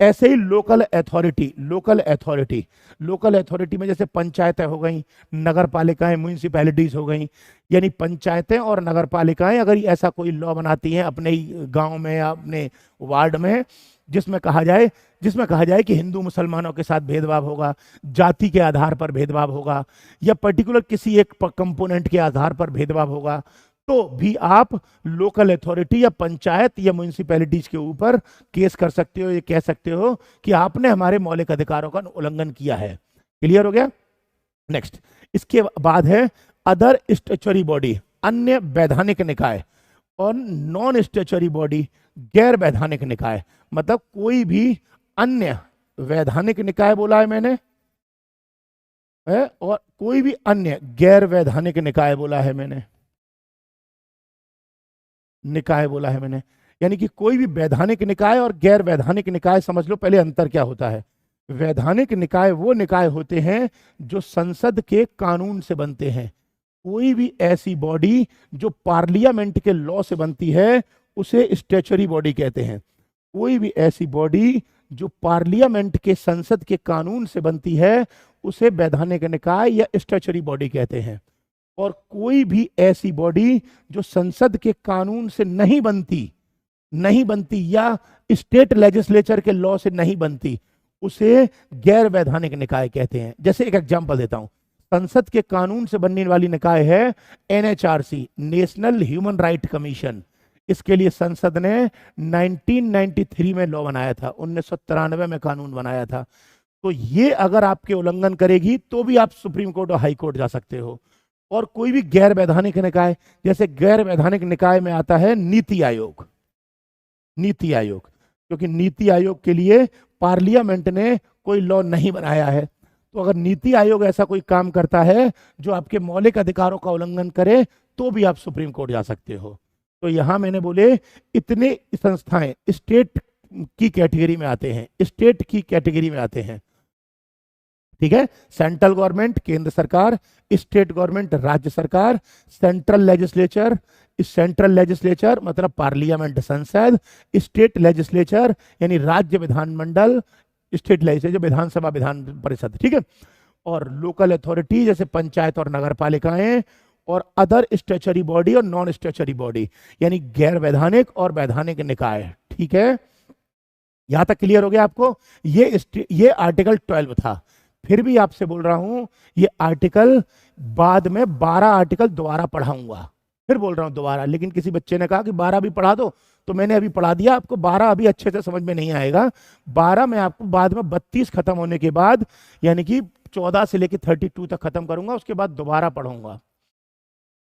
ऐसे ही local authority. Local authority, local authority में जैसे पंचायतें हो गई, नगर पालिकाएं, म्यूनिसिपैलिटीज हो गई, यानी पंचायतें और नगर पालिकाएं अगर ऐसा कोई लॉ बनाती हैं अपने ही गांव में या अपने वार्ड में, जिसमें कहा जाए कि हिंदू मुसलमानों के साथ भेदभाव होगा, जाति के आधार पर भेदभाव होगा, या पर्टिकुलर किसी एक कंपोनेंट के आधार पर भेदभाव होगा, तो भी आप लोकल अथॉरिटी या पंचायत या म्यूनिसिपैलिटीज के ऊपर केस कर सकते हो, ये कह सकते हो कि आपने हमारे मौलिक अधिकारों का उल्लंघन किया है। क्लियर हो गया? नेक्स्ट, इसके बाद है अदर स्टैच्यूटरी बॉडी, अन्य वैधानिक निकाय, और नॉन स्टैच्यूटरी बॉडी, गैर वैधानिक निकाय। मतलब कोई भी अन्य वैधानिक निकाय बोला है मैंने है, और कोई भी अन्य गैर वैधानिक निकाय बोला है मैंने, निकाय बोला है मैंने, यानी कि कोई भी वैधानिक निकाय और गैर वैधानिक निकाय। समझ लो पहले अंतर क्या होता है। वैधानिक निकाय वो निकाय होते हैं जो संसद के कानून से बनते हैं। कोई भी ऐसी बॉडी जो पार्लियामेंट के लॉ से बनती है उसे स्टैच्यूटरी बॉडी कहते हैं। कोई भी ऐसी बॉडी जो पार्लियामेंट के, संसद के कानून से बनती है उसे वैधानिक निकाय या स्टैच्यूटरी बॉडी कहते हैं। और कोई भी ऐसी बॉडी जो संसद के कानून से नहीं बनती या स्टेट लेजिस्लेचर के लॉ से नहीं बनती, उसे गैर वैधानिक निकाय कहते हैं। जैसे एक एग्जांपल देता हूं, संसद के कानून से बनने वाली निकाय है NHRC, national human right commission. इसके लिए संसद ने 1993 में लॉ बनाया था, 1993 में कानून बनाया था। तो ये अगर आपके उल्लंघन करेगी तो भी आप सुप्रीम कोर्ट और हाई कोर्ट जा सकते हो। और कोई भी गैर वैधानिक निकाय, जैसे गैर वैधानिक निकाय में आता है नीति आयोग। नीति आयोग, क्योंकि नीति आयोग के लिए पार्लियामेंट ने कोई लॉ नहीं बनाया है, तो अगर नीति आयोग ऐसा कोई काम करता है जो आपके मौलिक अधिकारों का उल्लंघन करे तो भी आप सुप्रीम कोर्ट जा सकते हो। तो यहां मैंने बोले इतने संस्थाएं स्टेट की कैटेगरी में आते हैं, स्टेट की कैटेगरी में आते हैं। ठीक है, सेंट्रल गवर्नमेंट केंद्र सरकार, स्टेट गवर्नमेंट राज्य सरकार, सेंट्रल लेजिस्लेचर मतलब पार्लियामेंट संसद, स्टेट लेजिस्लेचर यानी राज्य विधानमंडल, स्टेट लेजिस्लेचर विधानसभा विधान परिषद। ठीक है, और लोकल अथॉरिटी जैसे पंचायत और नगर पालिकाएं, और अदर स्टैच्यूटरी बॉडी और नॉन स्टैच्यूटरी बॉडी यानी गैर वैधानिक और वैधानिक निकाय। ठीक है, यहां तक क्लियर हो गया आपको? ये आर्टिकल 12 था। फिर भी आपसे बोल रहा हूं ये आर्टिकल बाद में 12 आर्टिकल दोबारा पढ़ाऊंगा, फिर बोल रहा हूं दोबारा। लेकिन किसी बच्चे ने कहा कि 12 भी पढ़ा दो, तो मैंने अभी पढ़ा दिया आपको। 12 अभी अच्छे से समझ में नहीं आएगा, 12 मैं आपको बाद में 32 खत्म होने के बाद, यानी कि 14 से लेकर 32 तक खत्म करूंगा, उसके बाद दोबारा पढ़ूंगा।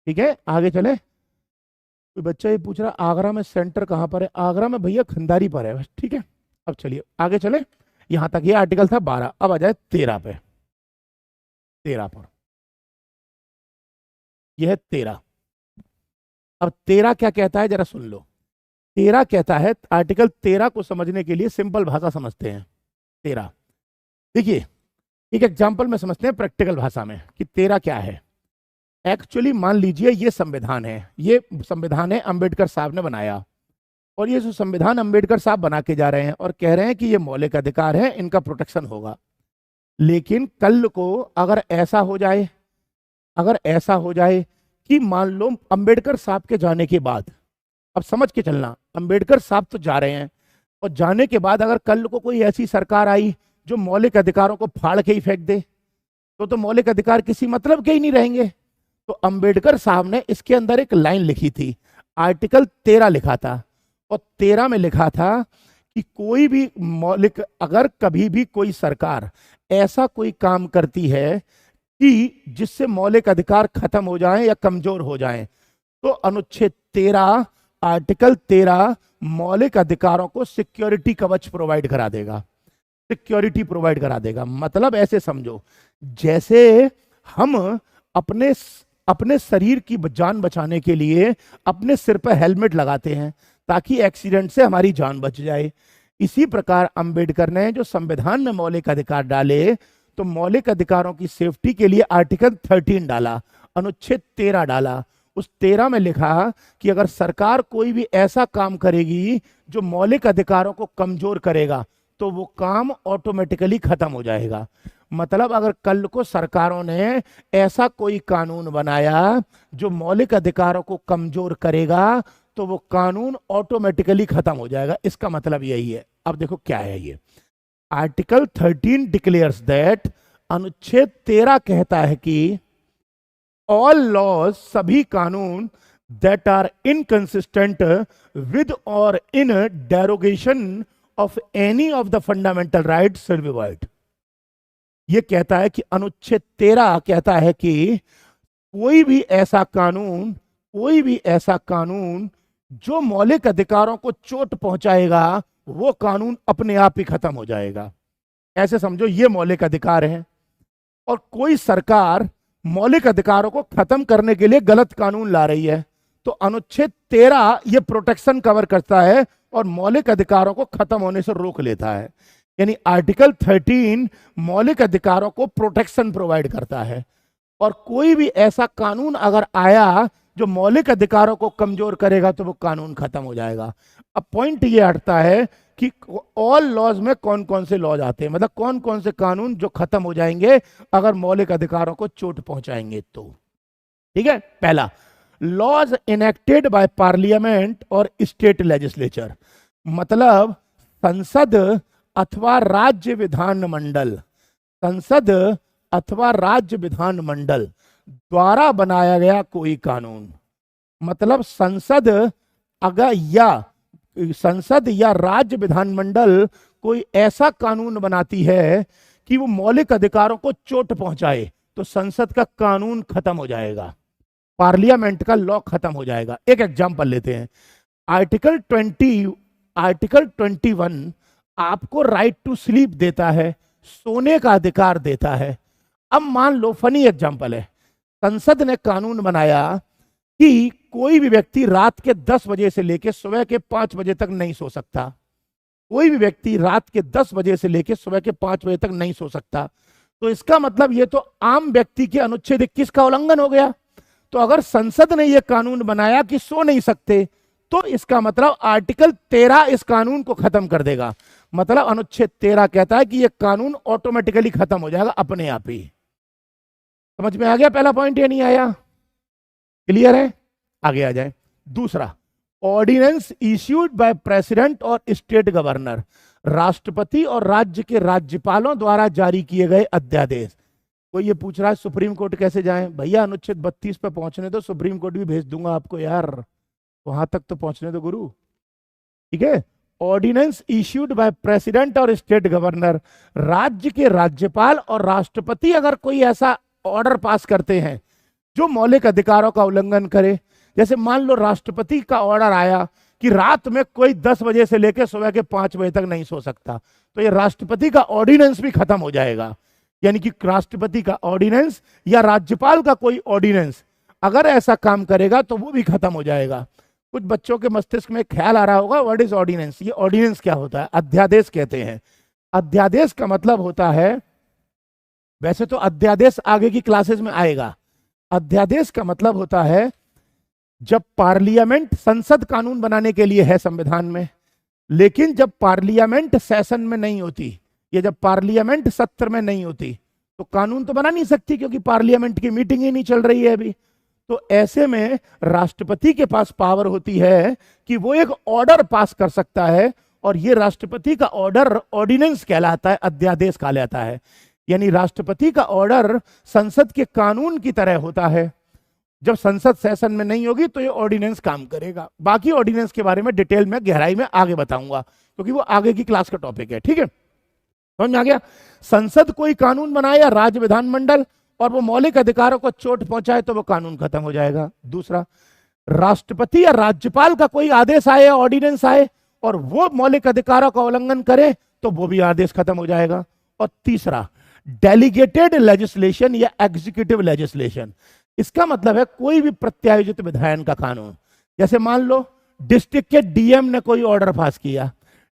ठीक है, आगे चले। कोई बच्चा ये पूछ रहा आगरा में सेंटर कहां पर है? आगरा में भैया खंडारी पर है। ठीक है, अब चलिए आगे चले। यहां तक ये आर्टिकल था 12, अब आ जाए 13 पे। 13 पर, यह है 13। अब 13 क्या कहता है जरा सुन लो। 13 कहता है, आर्टिकल 13 को समझने के लिए सिंपल भाषा समझते हैं। 13 देखिए, एक एग्जांपल में समझते हैं प्रैक्टिकल भाषा में कि 13 क्या है। एक्चुअली मान लीजिए ये संविधान है अंबेडकर साहब ने बनाया, और ये जो संविधान अंबेडकर साहब बना के जा रहे हैं और कह रहे हैं कि ये मौलिक अधिकार है, इनका प्रोटेक्शन होगा। लेकिन कल को अगर ऐसा हो जाए कि मान लो अंबेडकर साहब के जाने के बाद, अब समझ के चलना, अंबेडकर साहब तो जा रहे हैं, और जाने के बाद अगर कल को कोई ऐसी सरकार आई जो मौलिक अधिकारों को फाड़ के ही फेंक दे, तो मौलिक अधिकार किसी मतलब के ही नहीं रहेंगे। तो अंबेडकर साहब ने इसके अंदर एक लाइन लिखी थी, आर्टिकल 13 लिखा था, और 13 में लिखा था कि कोई भी मौलिक, अगर कभी भी कोई सरकार ऐसा कोई काम करती है कि जिससे मौलिक अधिकार खत्म हो जाएं या कमजोर हो जाएं, तो अनुच्छेद 13, आर्टिकल 13 मौलिक अधिकारों को सिक्योरिटी कवच प्रोवाइड करा देगा, सिक्योरिटी प्रोवाइड करा देगा। मतलब ऐसे समझो, जैसे हम अपने अपने शरीर की जान बचाने के लिए अपने सिर पर हेलमेट लगाते हैं ताकि एक्सीडेंट से हमारी जान बच जाए, इसी प्रकार अंबेडकर ने जो संविधान में मौलिक अधिकार डाले, तो मौलिक अधिकारों की सेफ्टी के लिए आर्टिकल 13 डाला, अनुच्छेद 13 डाला। उस 13 में लिखा कि अगर सरकार कोई भी ऐसा काम करेगी जो मौलिक अधिकारों को कमजोर करेगा, तो वो काम ऑटोमेटिकली खत्म हो जाएगा। मतलब अगर कल को सरकारों ने ऐसा कोई कानून बनाया जो मौलिक अधिकारों को कमजोर करेगा, तो वो कानून ऑटोमेटिकली खत्म हो जाएगा। इसका मतलब यही है। अब देखो क्या है ये, आर्टिकल 13 डिक्लेयर्स दैट, अनुच्छेद 13 कहता है कि ऑल लॉज, सभी कानून, that are inconsistent with or in derogation of any of the fundamental rights shall be avoid. ये कहता है कि अनुच्छेद 13 कहता है कि कोई भी ऐसा कानून, कोई भी ऐसा कानून जो मौलिक अधिकारों को चोट पहुंचाएगा, वो कानून अपने आप ही खत्म हो जाएगा। ऐसे समझो ये मौलिक अधिकार है, और कोई सरकार मौलिक अधिकारों को खत्म करने के लिए गलत कानून ला रही है, तो अनुच्छेद 13 ये प्रोटेक्शन कवर करता है और मौलिक अधिकारों को खत्म होने से रोक लेता है। यानी आर्टिकल 13 मौलिक अधिकारों को प्रोटेक्शन प्रोवाइड करता है, और कोई भी ऐसा कानून अगर आया जो मौलिक अधिकारों को कमजोर करेगा, तो वो कानून खत्म हो जाएगा। अब पॉइंट ये हटता है कि ऑल लॉज में कौन कौन से लॉज आते हैं, मतलब कौन कौन से कानून जो खत्म हो जाएंगे अगर मौलिक अधिकारों को चोट पहुंचाएंगे तो। ठीक है, पहला, लॉज इनेक्टेड बाय पार्लियामेंट और स्टेट लेजिस्लेचर, मतलब संसद अथवा राज्य विधान मंडल, संसद अथवा राज्य विधान मंडल द्वारा बनाया गया कोई कानून। मतलब संसद अगर संसद या राज्य विधानमंडल कोई ऐसा कानून बनाती है कि वो मौलिक अधिकारों को चोट पहुंचाए, तो संसद का कानून खत्म हो जाएगा, पार्लियामेंट का लॉ खत्म हो जाएगा। एक एग्जांपल लेते हैं, आर्टिकल 21 आपको राइट टू स्लीप देता है, सोने का अधिकार देता है। अब मान लो, फनी एग्जांपल है, संसद ने कानून बनाया कि कोई भी व्यक्ति रात के 10 बजे से लेकर सुबह के 5 बजे तक नहीं सो सकता, कोई भी व्यक्ति रात के 10 बजे से लेकर सुबह के 5 बजे तक नहीं सो सकता। तो इसका मतलब ये तो आम व्यक्ति के अनुच्छेद 21 का उल्लंघन हो गया। तो अगर संसद ने यह कानून बनाया कि सो नहीं सकते, तो इसका मतलब आर्टिकल 13 इस कानून को खत्म कर देगा। मतलब अनुच्छेद 13 कहता है कि यह कानून ऑटोमेटिकली खत्म हो जाएगा अपने आप ही। समझ में आ गया पहला पॉइंट, या नहीं आया? क्लियर है? आगे आ जाए। दूसरा, ऑर्डिनेंस इश्यूड बाय प्रेसिडेंट और स्टेट गवर्नर, राष्ट्रपति और राज्य के राज्यपालों द्वारा जारी किए गए अध्यादेश। कोई ये पूछ रहा है सुप्रीम कोर्ट कैसे जाएं? भैया अनुच्छेद 32 पे पहुंचने दो, सुप्रीम कोर्ट भी भेज दूंगा आपको यार, वहां तक तो पहुंचने दो गुरु। ठीक है, ऑर्डिनेंस इश्यूड बाय प्रेसिडेंट और स्टेट गवर्नर, राज्य के राज्यपाल और राष्ट्रपति अगर कोई ऐसा ऑर्डर पास करते हैं जो मौलिक अधिकारों का उल्लंघन करे, जैसे मान लो राष्ट्रपति का ऑर्डर आया कि रात में कोई 10 बजे से लेकर सुबह के 5 बजे तक नहीं सो सकता, तो ये राष्ट्रपति का ऑर्डिनेंस भी खत्म हो जाएगा। यानी कि राष्ट्रपति का ऑर्डिनेंस या राज्यपाल का कोई ऑर्डिनेंस अगर ऐसा काम करेगा तो वो भी खत्म हो जाएगा। कुछ बच्चों के मस्तिष्क में ख्याल आ रहा होगा, व्हाट इज ऑर्डिनेंस? ये ऑर्डिनेंस क्या होता है? अध्यादेश कहते हैं। अध्यादेश का मतलब होता है, वैसे तो अध्यादेश आगे की क्लासेस में आएगा, अध्यादेश का मतलब होता है जब पार्लियामेंट, संसद कानून बनाने के लिए है संविधान में, लेकिन जब पार्लियामेंट सेशन में नहीं होती, या जब पार्लियामेंट सत्र में नहीं होती, तो कानून तो बना नहीं सकती क्योंकि पार्लियामेंट की मीटिंग ही नहीं चल रही है अभी। तो ऐसे में राष्ट्रपति के पास पावर होती है कि वो एक ऑर्डर पास कर सकता है, और ये राष्ट्रपति का ऑर्डर ऑर्डिनेंस कहलाता है, अध्यादेश कहलाता है। यानी राष्ट्रपति का ऑर्डर संसद के कानून की तरह होता है, जब संसद सेशन में नहीं होगी तो ये ऑर्डिनेंस काम करेगा। बाकी ऑर्डिनेंस के बारे में डिटेल में गहराई में आगे बताऊंगा, क्योंकि वो आगे की क्लास का टॉपिक है। ठीक है, समझ में आ गया। संसद कोई कानून बनाए या राज्य विधानमंडल और वो मौलिक अधिकारों को चोट पहुंचाए तो वो कानून खत्म हो जाएगा। दूसरा, राष्ट्रपति या राज्यपाल का कोई आदेश आए या ऑर्डिनेंस आए और वो मौलिक अधिकारों का उल्लंघन करे तो वो भी आदेश खत्म हो जाएगा। और तीसरा, डेलीगेटेड लेजिस्लेशन या एग्जीक्यूटिव लेजिस्लेशन, इसका मतलब है कोई भी प्रत्यायोजित विधायन का कानून। जैसे मान लो डिस्ट्रिक्ट के डीएम ने कोई ऑर्डर पास किया,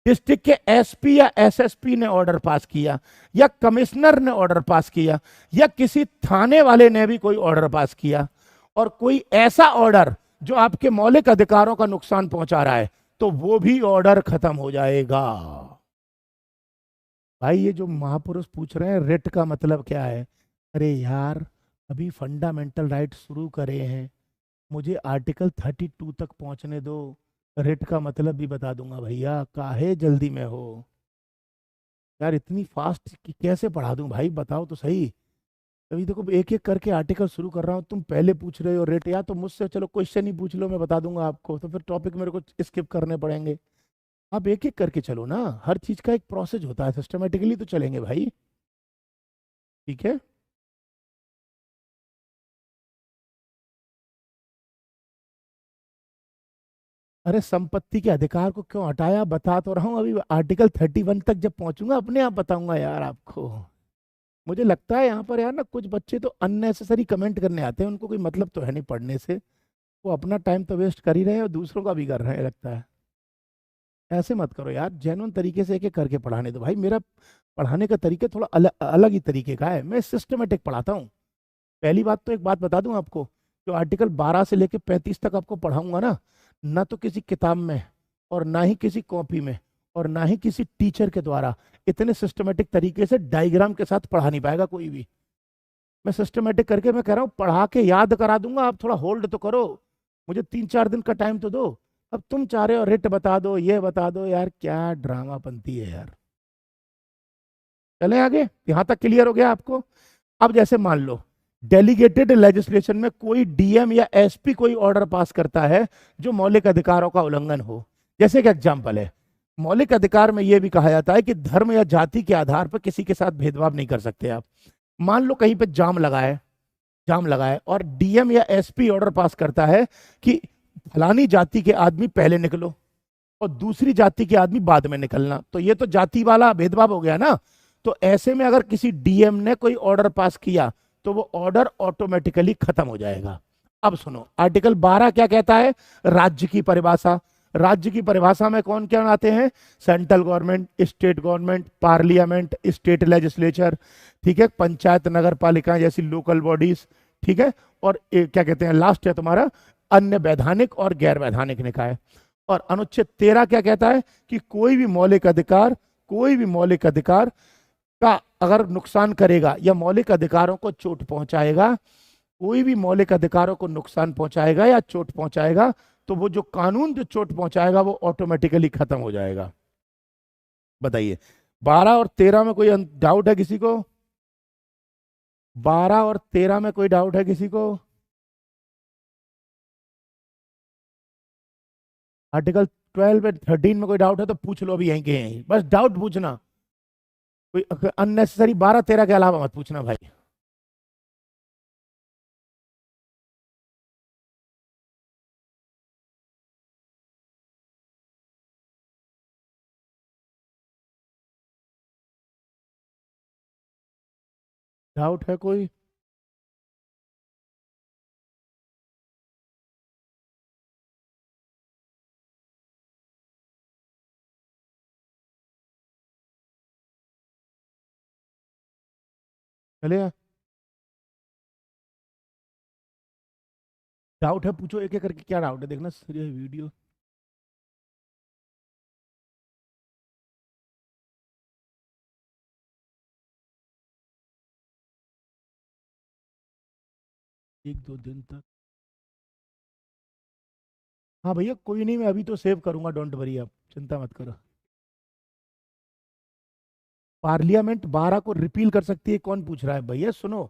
डिस्ट्रिक्ट के एसपी या एसएसपी ने ऑर्डर पास किया, या कमिश्नर ने ऑर्डर पास किया, या किसी थाने वाले ने भी कोई ऑर्डर पास किया, और कोई ऐसा ऑर्डर जो आपके मौलिक अधिकारों का नुकसान पहुंचा रहा है, तो वो भी ऑर्डर खत्म हो जाएगा। भाई ये जो महापुरुष पूछ रहे हैं रिट का मतलब क्या है, अरे यार अभी फंडामेंटल राइट शुरू करे हैं, मुझे आर्टिकल 32 तक पहुंचने दो, रिट का मतलब भी बता दूंगा। भैया काहे जल्दी में हो यार, इतनी फास्ट कि कैसे पढ़ा दूं भाई, बताओ तो सही। अभी देखो एक एक करके आर्टिकल शुरू कर रहा हूँ, तुम पहले पूछ रहे हो रेट, या तो मुझसे चलो क्वेश्चन ही पूछ लो, मैं बता दूंगा आपको, तो फिर टॉपिक मेरे को स्किप करने पड़ेंगे। आप एक एक करके चलो ना, हर चीज का एक प्रोसेस होता है, सिस्टमेटिकली तो चलेंगे भाई। ठीक है, अरे संपत्ति के अधिकार को क्यों हटाया बता तो रहा हूँ, अभी आर्टिकल 31 तक जब पहुंचूंगा अपने आप बताऊंगा यार आपको। मुझे लगता है यहाँ पर यार ना कुछ बच्चे तो अननेसेसरी कमेंट करने आते हैं, उनको कोई मतलब तो है नहीं पढ़ने से, वो अपना टाइम तो वेस्ट कर ही रहे हैं और दूसरों का भी कर रहे हैं लगता है। ऐसे मत करो यार, जेन्युइन तरीके से एक एक करके पढ़ाने दो भाई। मेरा पढ़ाने का तरीका थोड़ा अलग ही तरीके का है, मैं सिस्टमेटिक पढ़ाता हूँ। पहली बात तो एक बात बता दूं आपको, जो आर्टिकल 12 से लेकर 35 तक आपको पढ़ाऊंगा ना, ना तो किसी किताब में और ना ही किसी कॉपी में और ना ही किसी टीचर के द्वारा इतने सिस्टमेटिक तरीके से डायग्राम के साथ पढ़ा नहीं पाएगा कोई भी। मैं सिस्टमेटिक करके मैं कह रहा हूँ पढ़ा के याद करा दूंगा, आप थोड़ा होल्ड तो करो, मुझे 3-4 दिन का टाइम तो दो। अब तुम चाह रहे हो रिट बता दो ये बता दो, यार क्या ड्रामा बनती है यार। चले आगे, यहां तक क्लियर हो गया आपको। अब जैसे मान लो डेलीगेटेड लेजिस्लेशन में कोई डीएम या एसपी कोई ऑर्डर पास करता है जो मौलिक अधिकारों का उल्लंघन हो। जैसे कि एग्जांपल है, मौलिक अधिकार में यह भी कहा जाता है कि धर्म या जाति के आधार पर किसी के साथ भेदभाव नहीं कर सकते आप। मान लो कहीं पे जाम लगाए और डीएम या एसपी ऑर्डर पास करता है कि फलानी जाति के आदमी पहले निकलो और दूसरी जाति के आदमी बाद में निकलना, तो ये तो जाति वाला भेदभाव हो गया ना। तो ऐसे में अगर किसी डीएम ने कोई ऑर्डर पास किया तो वो ऑर्डर ऑटोमेटिकली खत्म हो जाएगा। अब सुनो आर्टिकल 12 क्या कहता है, राज्य की परिभाषा। राज्य की परिभाषा में कौन क्या आते हैं, central government, state government, parliament, state legislature, ठीक है, पंचायत नगर पालिका जैसी लोकल बॉडीज, ठीक है, और क्या कहते हैं लास्ट है तुम्हारा अन्य वैधानिक और गैर वैधानिक निकाय। और अनुच्छेद 13 क्या कहता है कि कोई भी मौलिक अधिकार का अगर नुकसान करेगा या मौलिक अधिकारों को चोट पहुंचाएगा, कोई भी मौलिक अधिकारों को नुकसान पहुंचाएगा या चोट पहुंचाएगा, तो वो जो कानून जो चोट पहुंचाएगा वो ऑटोमेटिकली खत्म हो जाएगा। बताइए 12 और 13 में कोई डाउट है किसी को? 12 और 13 में कोई डाउट है किसी को? आर्टिकल 12 एंड 13 में कोई डाउट है तो पूछ लो अभी यहीं के यहीं, बस डाउट पूछना, कोई अननेसेसरी 12-13 के अलावा मत पूछना भाई। डाउट है कोई? चलिए, डाउट है पूछो एक एक करके, क्या डाउट है देखना सीरियस वीडियो। एक दो दिन तक, हाँ भैया कोई नहीं, मैं अभी तो सेव करूंगा, डोंट वरी, आप चिंता मत करो। पार्लियामेंट 12 को रिपील कर सकती है, कौन पूछ रहा है भैया? सुनो,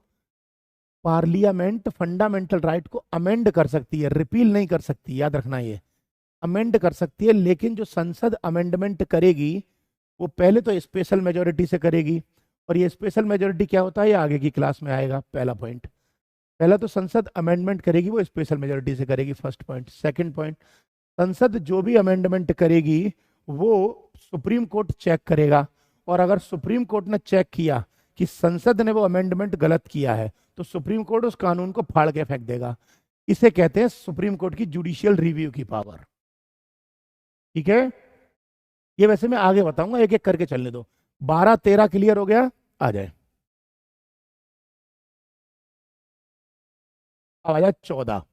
पार्लियामेंट फंडामेंटल राइट को अमेंड कर सकती है, रिपील नहीं कर सकती, याद रखना ये, अमेंड कर सकती है, लेकिन जो संसद अमेंडमेंट करेगी वो पहले तो स्पेशल मेजोरिटी से करेगी। और ये स्पेशल मेजोरिटी क्या होता है, ये आगे की क्लास में आएगा। पहला पॉइंट, पहला तो संसद अमेंडमेंट करेगी वो स्पेशल मेजोरिटी से करेगी, फर्स्ट पॉइंट। सेकंड पॉइंट, संसद जो भी अमेंडमेंट करेगी वो सुप्रीम कोर्ट चेक करेगा, और अगर सुप्रीम कोर्ट ने चेक किया कि संसद ने वो अमेंडमेंट गलत किया है तो सुप्रीम कोर्ट उस कानून को फाड़ के फेंक देगा। इसे कहते हैं सुप्रीम कोर्ट की जुडिशियल रिव्यू की पावर। ठीक है, ये वैसे मैं आगे बताऊंगा, एक एक करके चलने दो। 12-13 क्लियर हो गया, आ जाए। अब आ जाए 14,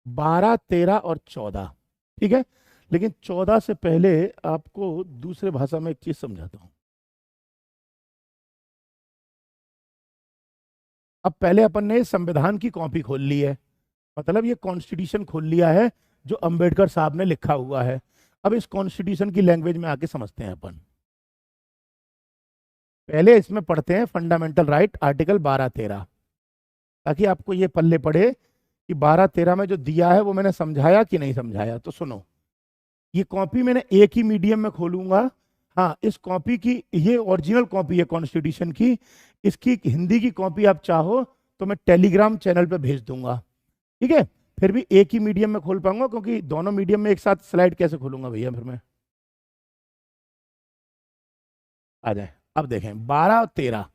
12-13 और 14। ठीक है, लेकिन 14 से पहले आपको दूसरे भाषा में एक चीज समझाता हूं। अब पहले अपन ने संविधान की कॉपी खोल ली है, मतलब ये कॉन्स्टिट्यूशन खोल लिया है जो अंबेडकर साहब ने लिखा हुआ है। अब इस कॉन्स्टिट्यूशन की लैंग्वेज में आके समझते हैं अपन। पहले इसमें पढ़ते हैं फंडामेंटल राइट आर्टिकल 12-13, ताकि आपको ये पल्ले पड़े कि 12-13 में जो दिया है वो मैंने समझाया कि नहीं समझाया। तो सुनो, ये कॉपी मैंने एक ही मीडियम में खोलूंगा। हाँ, इस कॉपी की ये ओरिजिनल कॉपी है कॉन्स्टिट्यूशन की, इसकी हिंदी की कॉपी आप चाहो तो मैं टेलीग्राम चैनल पे भेज दूंगा। ठीक है, फिर भी एक ही मीडियम में खोल पाऊंगा, क्योंकि दोनों मीडियम में एक साथ स्लाइड कैसे खोलूंगा भैया फिर मैं। आ जाए, अब देखें 12 और 13,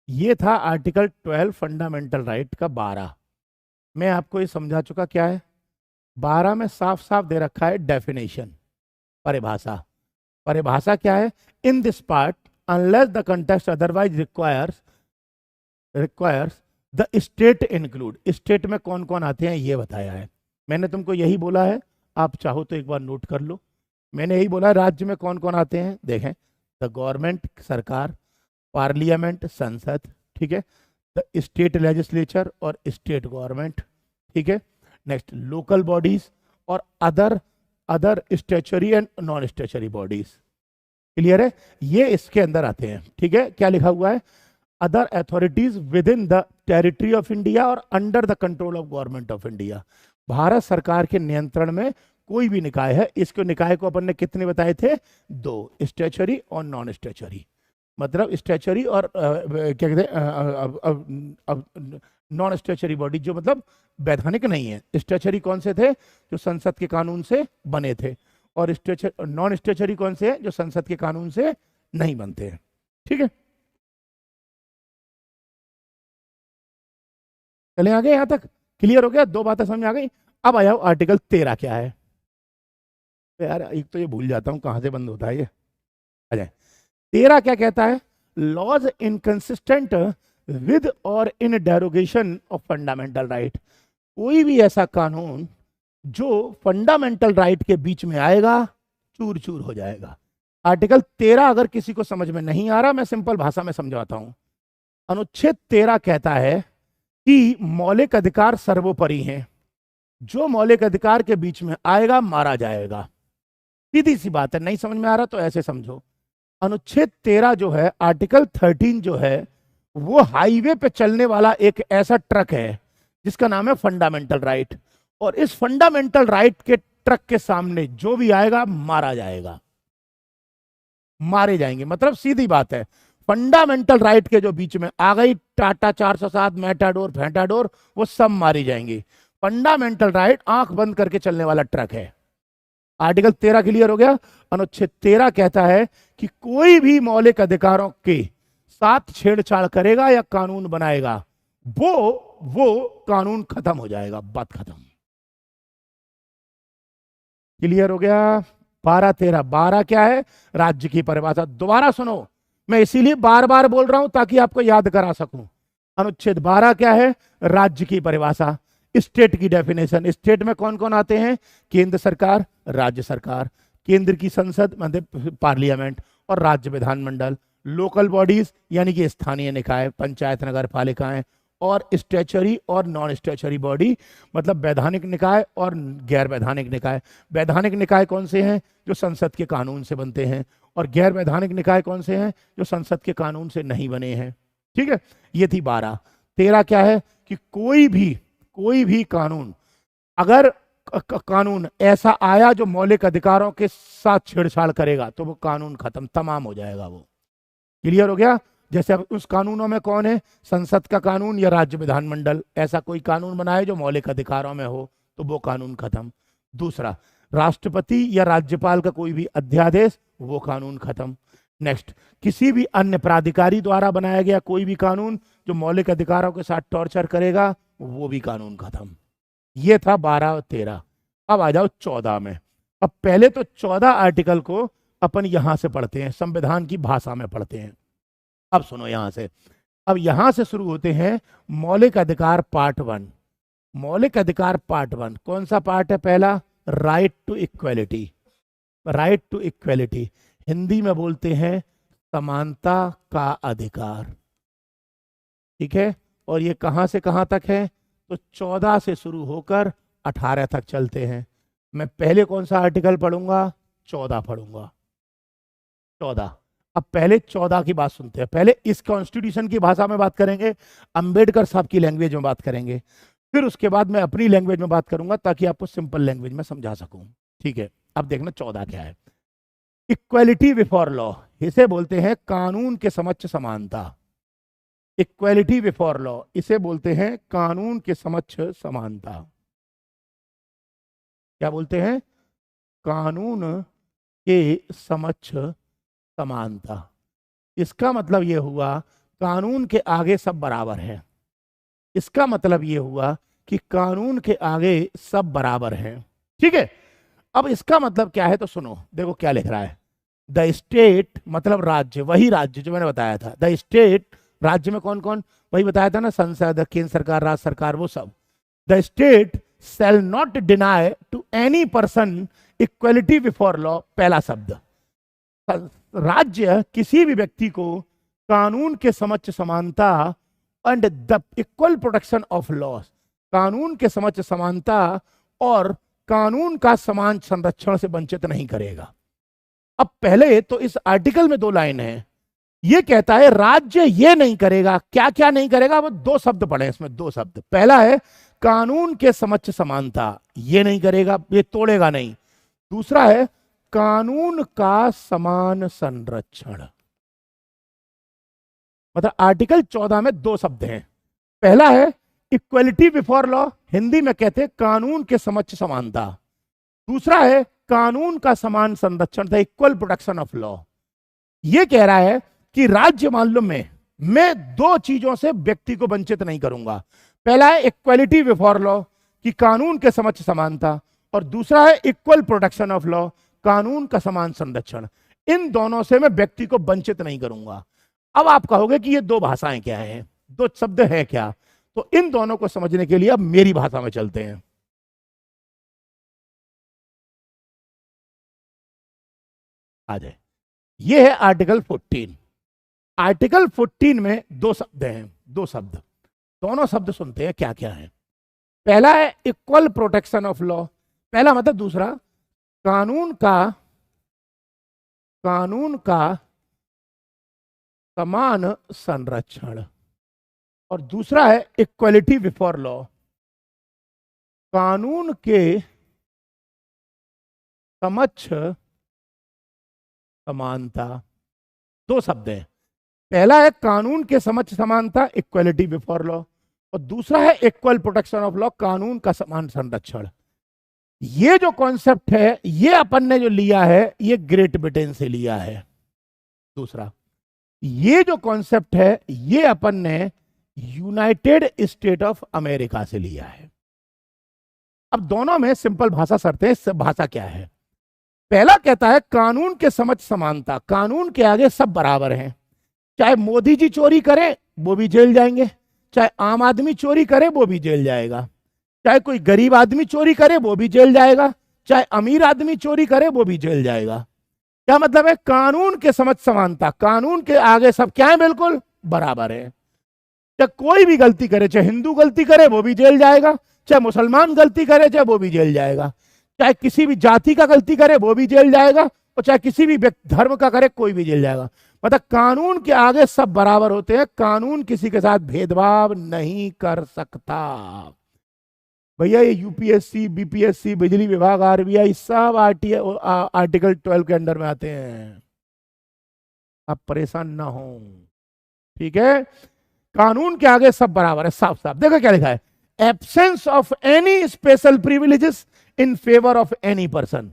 ये था आर्टिकल 12 फंडामेंटल राइट का 12। मैं आपको ये समझा चुका क्या है। 12 में साफ साफ दे रखा है डेफिनेशन, परिभाषा। परिभाषा क्या है, in this part unless the context otherwise requires the state include. State में कौन कौन आते हैं ये बताया है। मैंने तुमको यही बोला है, आप चाहो तो एक बार नोट कर लो। मैंने यही बोला राज्य में कौन कौन आते हैं, देखें, द गवर्नमेंट सरकार, पार्लियामेंट संसद, ठीक है, द स्टेट लेजिस्लेचर और स्टेट गवर्नमेंट, ठीक है, नेक्स्ट लोकल बॉडीज और other statutory and non statutory bodies. Clear है, ये इसके अंदर आते हैं। ठीक है, क्या लिखा हुआ है, other authorities within the territory of India और under the control of government of India. Bharat सरकार के नियंत्रण में कोई भी निकाय है। इसको निकाय को अपन ने कितने बताए थे, 2, स्टेचुरी और नॉन स्टेचुरी। मतलब स्टेचुरी और क्या कहते हैं नॉन स्टेचुरी बॉडी, जो मतलब वैधानिक नहीं है। स्टेचुरी कौन से थे, जो संसद के कानून से बने थे, और नॉन स्टेचुरी कौन से हैं, जो संसद के कानून से नहीं बनते हैं। ठीक है, चले आगे, यहां तक क्लियर हो गया, 2 बातें समझ आ गई। अब आ जाओ आर्टिकल 13 क्या है। तो यार एक तो ये भूल जाता हूं कहां से बंद होता है ये। आ जाए, 13 क्या कहता है, laws inconsistent with or in derogation of fundamental right. कोई भी ऐसा कानून जो फंडामेंटल राइट के बीच में आएगा चूर चूर हो जाएगा। आर्टिकल 13 अगर किसी को समझ में नहीं आ रहा, मैं सिंपल भाषा में समझाता हूं। अनुच्छेद 13 कहता है कि मौलिक अधिकार सर्वोपरि हैं, जो मौलिक अधिकार के बीच में आएगा मारा जाएगा। सीधी सी बात है, नहीं समझ में आ रहा तो ऐसे समझो। अनुच्छेद 13 जो है, आर्टिकल 13 जो है, वो हाईवे पे चलने वाला एक ऐसा ट्रक है जिसका नाम है फंडामेंटल राइट। और इस फंडामेंटल राइट के ट्रक के सामने जो भी आएगा मारा जाएगा, मारे जाएंगे। मतलब सीधी बात है, फंडामेंटल राइट के जो बीच में आ गई टाटा 407, मेटाडोर, फेंटाडोर, वो सब मारी जाएंगी। फंडामेंटल राइट आंख बंद करके चलने वाला ट्रक है। आर्टिकल 13 क्लियर हो गया। अनुच्छेद 13 कहता है कि कोई भी मौलिक अधिकारों के साथ छेड़छाड़ करेगा या कानून बनाएगा, वो कानून खत्म हो जाएगा, बात खत्म। क्लियर हो गया। 12-13, 12 क्या है, राज्य की परिभाषा। दोबारा सुनो, मैं इसीलिए बार बार बोल रहा हूं ताकि आपको याद करा सकूं। अनुच्छेद 12 क्या है, राज्य की परिभाषा, स्टेट की डेफिनेशन। स्टेट में कौन कौन आते हैं, केंद्र सरकार, राज्य सरकार, केंद्र की संसद मतलब पार्लियामेंट और राज्य विधानमंडल, लोकल बॉडीज यानी कि स्थानीय निकाय, पंचायत, नगर पालिकाएं, और स्टेचुरी और नॉन स्टेचुरी बॉडी मतलब वैधानिक निकाय और गैर वैधानिक निकाय। वैधानिक निकाय कौन से हैं, जो संसद के कानून से बनते हैं, और गैर वैधानिक निकाय कौन से हैं, जो संसद के कानून से नहीं बने हैं। ठीक है, ये थी 12। 13 क्या है कि कोई भी कानून, अगर कानून ऐसा आया जो मौलिक अधिकारों के साथ छेड़छाड़ करेगा तो वो कानून खत्म, तमाम हो जाएगा वो। क्लियर हो गया? जैसे अब उस कानूनों में कौन है, संसद का कानून या राज्य विधानमंडल, ऐसा कोई कानून बनाए जो मौलिक अधिकारों में हो तो वो कानून खत्म। दूसरा, राष्ट्रपति या राज्यपाल का कोई भी अध्यादेश, वो कानून खत्म। नेक्स्ट, किसी भी अन्य प्राधिकारी द्वारा बनाया गया कोई भी कानून जो मौलिक अधिकारों के साथ टॉर्चर करेगा, वो भी कानून खत्म। ये था 12 और 13। अब आ जाओ 14 में। अब पहले तो 14 आर्टिकल को अपन यहां से पढ़ते हैं, संविधान की भाषा में पढ़ते हैं। अब सुनो यहां से, अब यहां से शुरू होते हैं मौलिक अधिकार पार्ट 1। मौलिक अधिकार पार्ट 1 कौन सा पार्ट है? पहला, right to equality. Right to equality Hindi में बोलते हैं समानता का अधिकार। ठीक है, और ये कहां से कहां तक है? तो 14 से शुरू होकर 18 तक चलते हैं। मैं पहले कौन सा आर्टिकल पढ़ूंगा? 14 पढ़ूंगा। 14। अब पहले 14 की बात सुनते हैं। पहले इस कॉन्स्टिट्यूशन की भाषा में बात करेंगे, अंबेडकर साहब की लैंग्वेज में बात करेंगे, फिर उसके बाद मैं अपनी लैंग्वेज में बात करूंगा ताकि आपको सिंपल लैंग्वेज में समझा सकूं। ठीक है, अब देखना 14 क्या है। इक्वलिटी बिफोर लॉ, इसे बोलते हैं कानून के समक्ष समानता। इक्वलिटी बिफोर लॉ, इसे बोलते हैं कानून के समक्ष समानता। क्या बोलते हैं? कानून के समक्ष समानता। इसका मतलब यह हुआ कानून के आगे सब बराबर है। इसका मतलब यह हुआ कि कानून के आगे सब बराबर हैं। ठीक है, अब इसका मतलब क्या है तो सुनो, देखो क्या लिख रहा है। द स्टेट मतलब राज्य, वही राज्य जो मैंने बताया था। द स्टेट, राज्य में कौन कौन, वही बताया था ना, संसद, केंद्र सरकार, राज्य सरकार, वो सब। The state shall not deny to any person equality before law, पहला शब्द। राज्य किसी भी व्यक्ति को कानून के समक्ष समानता and the equal protection of law, कानून के समक्ष समानता और कानून का समान संरक्षण से वंचित नहीं करेगा। अब पहले तो इस आर्टिकल में 2 लाइन है। ये कहता है राज्य ये नहीं करेगा, क्या क्या नहीं करेगा, वो 2 शब्द पढ़े इसमें, 2 शब्द। पहला है कानून के समक्ष समानता, ये नहीं करेगा, ये तोड़ेगा नहीं। दूसरा है कानून का समान संरक्षण। मतलब आर्टिकल 14 में 2 शब्द हैं। पहला है इक्वलिटी बिफोर लॉ, हिंदी में कहते हैं कानून के समक्ष समानता। दूसरा है कानून का समान संरक्षण, the equal protection of law. यह कह रहा है कि राज्य मान लो मैं 2 चीजों से व्यक्ति को वंचित नहीं करूंगा। पहला है इक्वलिटी बिफोर लॉ कि कानून के समक्ष समानता, और दूसरा है इक्वल प्रोटेक्शन ऑफ लॉ, कानून का समान संरक्षण। इन दोनों से मैं व्यक्ति को वंचित नहीं करूंगा। अब आप कहोगे कि ये 2 भाषाएं क्या हैं, 2 शब्द हैं क्या? तो इन दोनों को समझने के लिए अब मेरी भाषा में चलते हैं। आ जाए, ये है आर्टिकल 14। आर्टिकल 14 में 2 शब्द हैं, 2 शब्द, दोनों शब्द सुनते हैं क्या क्या है। पहला है इक्वल प्रोटेक्शन ऑफ लॉ, पहला मतलब दूसरा, कानून का समान संरक्षण, और दूसरा है इक्वलिटी बिफोर लॉ, कानून के समक्ष समानता। 2 शब्द हैं, पहला है कानून के समक्ष समानता, इक्वलिटी बिफोर लॉ, और दूसरा है इक्वल प्रोटेक्शन ऑफ लॉ, कानून का समान संरक्षण। ये जो कॉन्सेप्ट है ये अपन ने जो लिया है ये ग्रेट ब्रिटेन से लिया है। दूसरा, ये जो कॉन्सेप्ट है ये अपन ने यूनाइटेड स्टेट ऑफ अमेरिका से लिया है। अब दोनों में सिंपल भाषा शर्तें, भाषा क्या है? पहला कहता है कानून के समक्ष समानता, कानून के आगे सब बराबर हैं। चाहे मोदी जी चोरी करें वो भी जेल जाएंगे, चाहे आम आदमी चोरी करे वो भी जेल जाएगा, चाहे कोई गरीब आदमी चोरी करे वो भी जेल जाएगा, चाहे अमीर आदमी चोरी करे वो भी जेल जाएगा। क्या मतलब है? कानून के समक्ष समानता, कानून के आगे सब क्या है? बिल्कुल बराबर है। चाहे कोई भी गलती करे, चाहे हिंदू गलती करे वो भी जेल जाएगा, चाहे मुसलमान गलती करे चाहे वो भी जेल जाएगा, चाहे किसी भी जाति का गलती करे वो भी जेल जाएगा, और चाहे किसी भी धर्म का करे कोई भी जेल जाएगा। मतलब कानून के आगे सब बराबर होते हैं, कानून किसी के साथ भेदभाव नहीं कर सकता। भैया ये यूपीएससी, बीपीएससी, बिजली विभाग, आरबीआई, सब आर्टिकल 12 के अंडर में आते हैं। आप परेशान ना हो, ठीक है। कानून के आगे सब बराबर है, साफ साफ देखो क्या लिखा है, absence of any special privileges in favour of any person.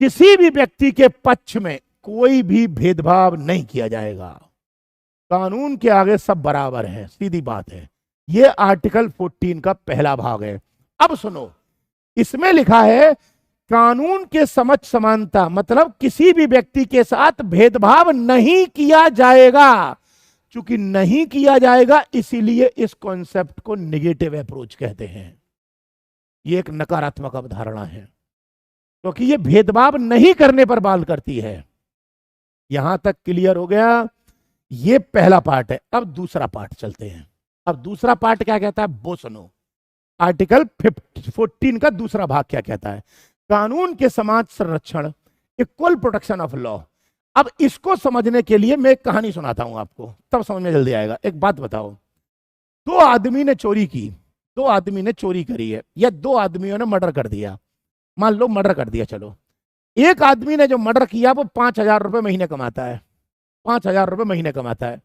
किसी भी व्यक्ति के पक्ष में कोई भी भेदभाव नहीं किया जाएगा। कानून के आगे सब बराबर है, सीधी बात है। ये आर्टिकल 14 का पहला भाग है। अब सुनो, इसमें लिखा है कानून के समक्ष समानता, मतलब किसी भी व्यक्ति के साथ भेदभाव नहीं किया जाएगा। चूंकि नहीं किया जाएगा इसीलिए इस कॉन्सेप्ट को नेगेटिव अप्रोच कहते हैं। ये एक नकारात्मक अवधारणा है, क्योंकि ये भेदभाव नहीं करने पर बात करती है। यहां तक क्लियर हो गया? ये पहला पार्ट है। अब दूसरा पार्ट चलते हैं। अब दूसरा पार्ट क्या कहता है वो सुनो। आर्टिकल 14 का दूसरा भाग क्या कहता है, कानून के समाज संरक्षण, इक्वल प्रोटेक्शन ऑफ लॉ। अब इसको समझने के लिए मैं एक कहानी सुनाता हूं आपको, तब समझ में जल्दी आएगा। एक बात बताओ, दो आदमी ने चोरी की, दो आदमी ने चोरी करी है, या दो आदमियों ने मर्डर कर दिया। मान लो मर्डर कर दिया, चलो। एक आदमी ने जो मर्डर किया वो 5,000 रुपए महीने कमाता है, 5,000 रुपए महीने कमाता है।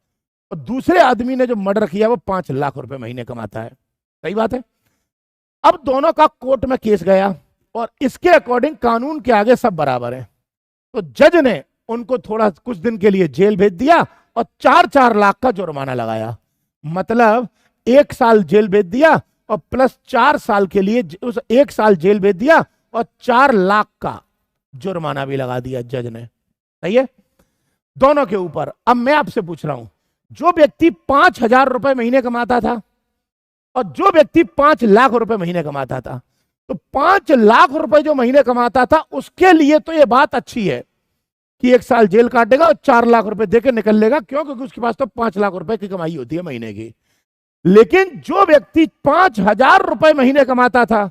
और दूसरे आदमी ने जो मर्डर किया वो 5 लाख रुपए महीने कमाता है। सही बात है। अब दोनों का कोर्ट में केस गया और इसके अकॉर्डिंग कानून के आगे सब बराबर है। तो जज ने उनको थोड़ा कुछ दिन के लिए जेल भेज दिया और 4-4 लाख का जुर्माना लगाया। मतलब 1 साल जेल भेज दिया और प्लस 4 साल के लिए उस 1 साल जेल भेज दिया और 4 लाख का जुर्माना भी लगा दिया जज ने। सही है, दोनों के ऊपर। अब मैं आपसे पूछ रहा हूं, जो व्यक्ति 5,000 रुपए महीने कमाता था और जो व्यक्ति 5 लाख रुपए महीने कमाता था, तो 5 लाख रुपए जो महीने कमाता था उसके लिए तो यह बात अच्छी है कि 1 साल जेल काटेगा और 4 लाख रुपए देकर निकल लेगा। क्यों? क्योंकि उसके पास तो 5 लाख रुपए की कमाई होती है महीने की। लेकिन जो व्यक्ति 5,000 रुपए महीने कमाता था,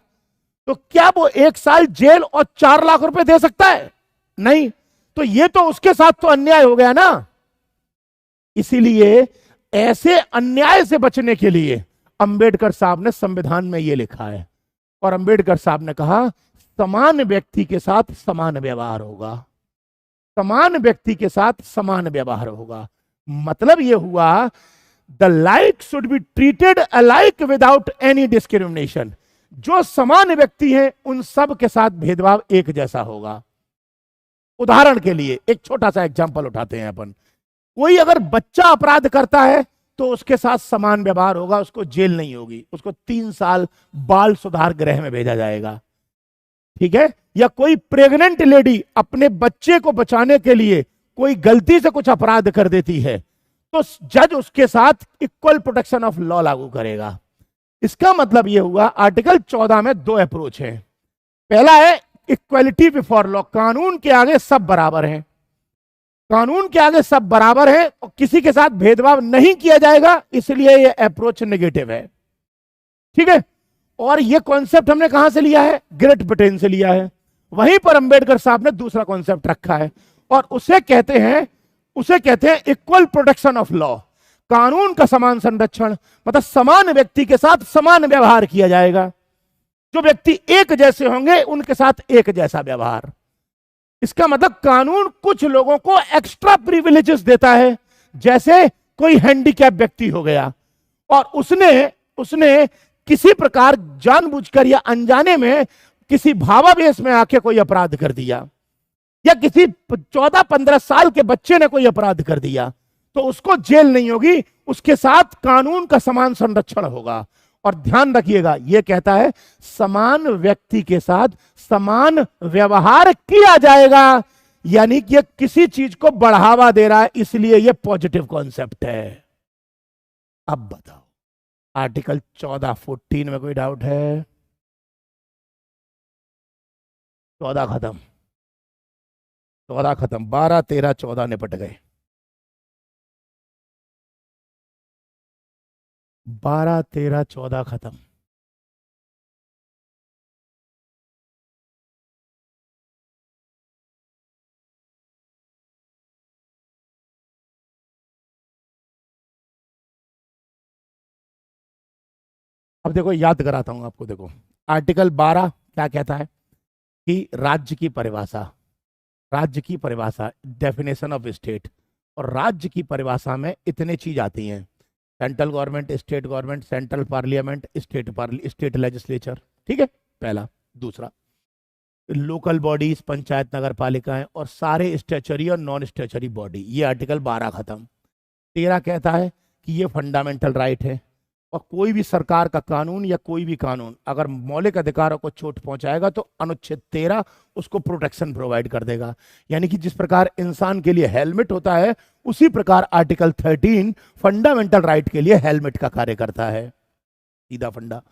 तो क्या वो 1 साल जेल और 4 लाख रुपए दे सकता है? नहीं। तो ये तो उसके साथ तो अन्याय हो गया ना। इसीलिए ऐसे अन्याय से बचने के लिए अंबेडकर साहब ने संविधान में ये लिखा है, और अंबेडकर साहब ने कहा समान व्यक्ति के साथ समान व्यवहार होगा, समान व्यक्ति के साथ समान व्यवहार होगा। मतलब यह हुआ the like should be treated alike without any discrimination. जो समान व्यक्ति हैं उन सब के साथ भेदभाव एक जैसा होगा। उदाहरण के लिए एक छोटा सा एग्जांपल उठाते हैं अपन। कोई अगर बच्चा अपराध करता है तो उसके साथ समान व्यवहार होगा, उसको जेल नहीं होगी, उसको 3 साल बाल सुधार गृह में भेजा जाएगा। ठीक है। या कोई प्रेग्नेंट लेडी अपने बच्चे को बचाने के लिए कोई गलती से कुछ अपराध कर देती है, तो जज उसके साथ इक्वल प्रोटेक्शन ऑफ लॉ लागू करेगा। इसका मतलब यह हुआ आर्टिकल 14 में 2 अप्रोच है। पहला है इक्वलिटी बिफोर लॉ, कानून के आगे सब बराबर हैं, कानून के आगे सब बराबर है और किसी के साथ भेदभाव नहीं किया जाएगा, इसलिए यह अप्रोच नेगेटिव है। ठीक है। और यह कॉन्सेप्ट हमने कहां से लिया है? ग्रेट ब्रिटेन से लिया है। वहीं पर अंबेडकर साहब ने दूसरा कॉन्सेप्ट रखा है और उसे कहते हैं इक्वल प्रोटेक्शन ऑफ लॉ, कानून का समान संरक्षण। मतलब समान व्यक्ति के साथ समान व्यवहार किया जाएगा, जो व्यक्ति एक जैसे होंगे उनके साथ एक जैसा व्यवहार। इसका मतलब कानून कुछ लोगों को एक्स्ट्रा प्रिविलेजेस देता है, जैसे कोई हैंडीकैप व्यक्ति हो गया और उसने किसी प्रकार जानबूझकर या अनजाने में किसी भावावेश में आके कोई अपराध कर दिया, या किसी 14-15 साल के बच्चे ने कोई अपराध कर दिया, तो उसको जेल नहीं होगी, उसके साथ कानून का समान संरक्षण होगा। और ध्यान रखिएगा, यह कहता है समान व्यक्ति के साथ समान व्यवहार किया जाएगा, यानी कि किसी चीज को बढ़ावा दे रहा है, इसलिए यह पॉजिटिव कॉन्सेप्ट है। अब बताओ आर्टिकल 14 में कोई डाउट है? 14 खत्म, 14 खत्म, 12, 13, 14 निपट गए। 12, 13, 14 खत्म। अब देखो याद कराता हूं आपको, देखो आर्टिकल 12 क्या कहता है कि राज्य की परिभाषा, राज्य की परिभाषा, डेफिनेशन ऑफ स्टेट। और राज्य की परिभाषा में इतने चीज आती हैं, central government, state government, central parliament, state legislature, ठीक है, पहला। दूसरा, लोकल बॉडीज, पंचायत, नगर पालिकाएं, और सारे स्टेचुरी और नॉन स्टेचुरी बॉडी। ये आर्टिकल 12 खत्म। 13 कहता है कि ये फंडामेंटल राइट है, और कोई भी सरकार का कानून या कोई भी कानून अगर मौलिक अधिकारों को चोट पहुंचाएगा तो अनुच्छेद 13 उसको प्रोटेक्शन प्रोवाइड कर देगा। यानी कि जिस प्रकार इंसान के लिए हेलमेट होता है, उसी प्रकार आर्टिकल 13 फंडामेंटल राइट के लिए हेलमेट का कार्य करता है। सीधा फंडा।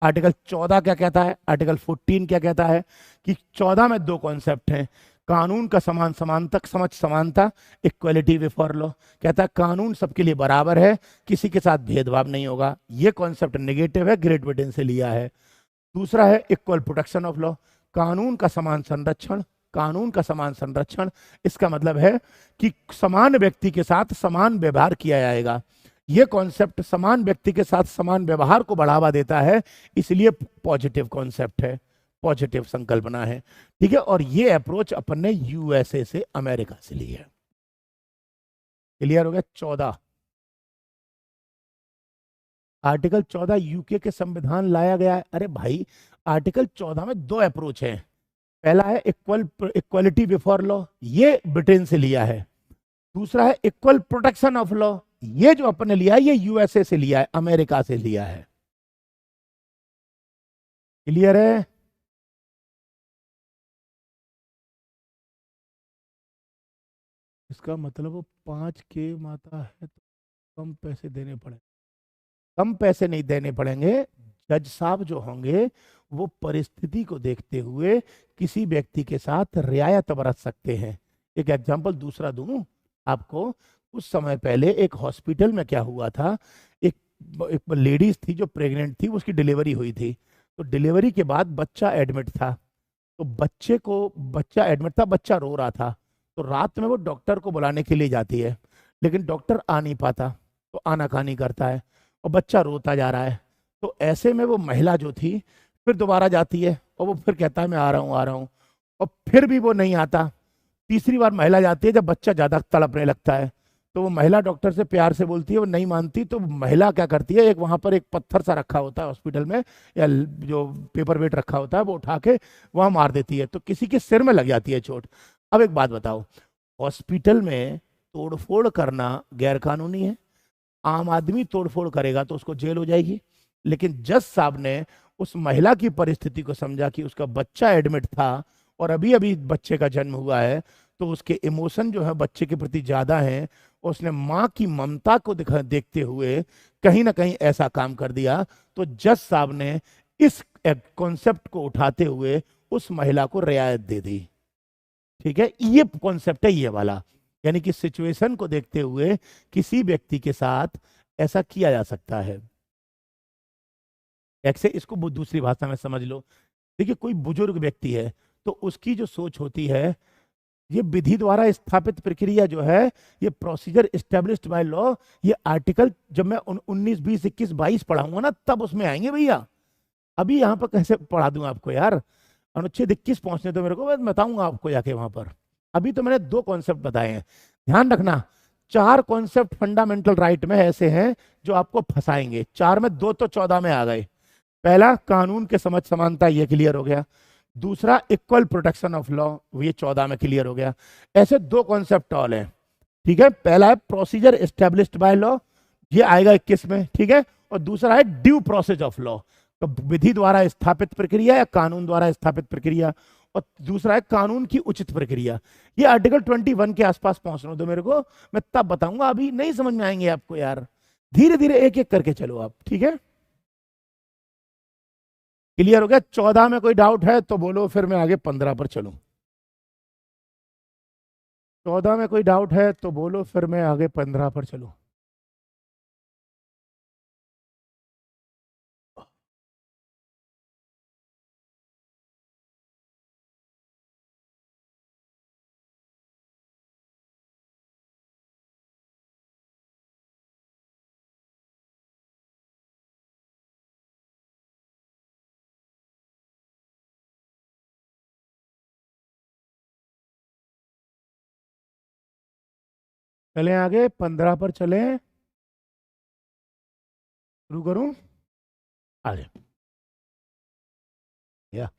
आर्टिकल 14 क्या कहता है, आर्टिकल 14 क्या कहता है कि 14 में दो कॉन्सेप्ट हैं, कानून का समान समानता, समझ समानता, इक्वलिटी बिफोर लॉ। कहता है कानून सबके लिए बराबर है, किसी के साथ भेदभाव नहीं होगा। ये कॉन्सेप्ट नेगेटिव है, ग्रेट ब्रिटेन से लिया है। दूसरा है इक्वल प्रोटेक्शन ऑफ लॉ, कानून का समान संरक्षण, कानून का समान संरक्षण। इसका मतलब है कि समान व्यक्ति के साथ समान व्यवहार किया जाएगा। यह कॉन्सेप्ट समान व्यक्ति के साथ समान व्यवहार को बढ़ावा देता है, इसलिए पॉजिटिव कॉन्सेप्ट है, पॉजिटिव संकल्पना है, ठीक है। और ये अप्रोच अपन ने यूएसए से, अमेरिका से ली है। क्लियर हो गया। 14 आर्टिकल 14 यूके के संविधान लाया गया है। अरे भाई, आर्टिकल 14 में दो अप्रोच है। पहला है इक्वलिटी बिफोर लॉ, ये ब्रिटेन से लिया है। दूसरा है इक्वल प्रोटेक्शन ऑफ लॉ, ये जो अपन ने लिया है ये यूएसए से लिया है, अमेरिका से लिया है। क्लियर है। इसका मतलब वो 5 के माता है तो कम पैसे देने पड़े, कम पैसे नहीं देने पड़ेंगे। जज साहब जो होंगे वो परिस्थिति को देखते हुए किसी व्यक्ति के साथ रियायत बरत सकते हैं। एक एग्जांपल दूसरा दूं आपको। कुछ समय पहले एक हॉस्पिटल में क्या हुआ था, एक एक लेडीज थी जो प्रेग्नेंट थी, उसकी डिलीवरी हुई थी। तो डिलीवरी के बाद बच्चा एडमिट था, तो बच्चा एडमिट था, बच्चा रो रहा था। तो रात में वो डॉक्टर को बुलाने के लिए जाती है, लेकिन डॉक्टर आ नहीं पाता, तो आनाकानी करता है और बच्चा रोता जा रहा है। तो ऐसे में वो महिला जो थी फिर दोबारा जाती है, और वो फिर कहता है मैं आ रहा हूँ, आ रहा हूँ, और फिर भी वो नहीं आता। तीसरी बार महिला जाती है जब बच्चा ज्यादा तड़पने लगता है, तो वो महिला डॉक्टर से प्यार से बोलती है, वो नहीं मानती। तो महिला क्या करती है, एक वहां पर एक पत्थर सा रखा होता है हॉस्पिटल में, या जो पेपर वेट रखा होता है, वो उठा के वहां मार देती है, तो किसी के सिर में लग जाती है चोट। अब एक बात बताओ, हॉस्पिटल में तोड़फोड़ करना गैर कानूनी है, आम आदमी तोड़फोड़ करेगा तो उसको जेल हो जाएगी। लेकिन जज साहब ने उस महिला की परिस्थिति को समझा कि उसका बच्चा एडमिट था और अभी अभी बच्चे का जन्म हुआ है, तो उसके इमोशन जो है बच्चे के प्रति ज्यादा हैं। उसने माँ की ममता को देखते हुए कहीं ना कहीं ऐसा काम कर दिया। तो जज साहब ने इस कॉन्सेप्ट को उठाते हुए उस महिला को रियायत दे दी। ठीक है, ये कॉन्सेप्ट है ये वाला। यानी कि सिचुएशन को देखते हुए किसी व्यक्ति के साथ ऐसा किया जा सकता है। ऐसे इसको दूसरी भाषा में समझ लो। देखिए, कोई बुजुर्ग व्यक्ति है तो उसकी जो सोच होती है, ये विधि द्वारा स्थापित प्रक्रिया जो है, ये प्रोसीजर एस्टेब्लिश्ड बाय लॉ, ये आर्टिकल जब मैं 19, 20, 21, 22 पढ़ाऊंगा ना तब उसमें आएंगे भैया। अभी यहाँ पर कैसे पढ़ा दूं आपको यार, अनुच्छेद 21 पहुंचने तो मेरे को, मैं बताऊंगा आपको जाके वहां पर। अभी तो मैंने दो कॉन्सेप्ट बताए हैं, ध्यान रखना। चार कॉन्सेप्ट फंडामेंटल राइट में ऐसे हैं जो आपको फंसाएंगे, चार में दो तो 14 में आ गए। पहला, कानून के समझ समानता, ये क्लियर हो गया। दूसरा, इक्वल प्रोटेक्शन ऑफ लॉ, ये 14 में क्लियर हो गया। ऐसे दो कॉन्सेप्ट और हैं, ठीक है। पहला है प्रोसीजर एस्टेब्लिश्ड बाय लॉ, ये आएगा 21 में, ठीक है। और दूसरा है ड्यू प्रोसेस ऑफ लॉ, तो विधि द्वारा स्थापित प्रक्रिया या कानून द्वारा स्थापित प्रक्रिया। और दूसरा है कानून की उचित प्रक्रिया। ये आर्टिकल 21 के आसपास पहुंचना दो मेरे को, मैं तब बताऊंगा, अभी नहीं समझ में आएंगे आपको यार। धीरे धीरे एक एक करके चलो आप, ठीक है। क्लियर हो गया। 14 में कोई डाउट है तो बोलो, फिर मैं आगे 15 पर चलूं। 14 में कोई डाउट है तो बोलो, फिर मैं आगे 15 पर चलूं। चलें आगे, 15 पर चलें, शुरू करूं? आगे या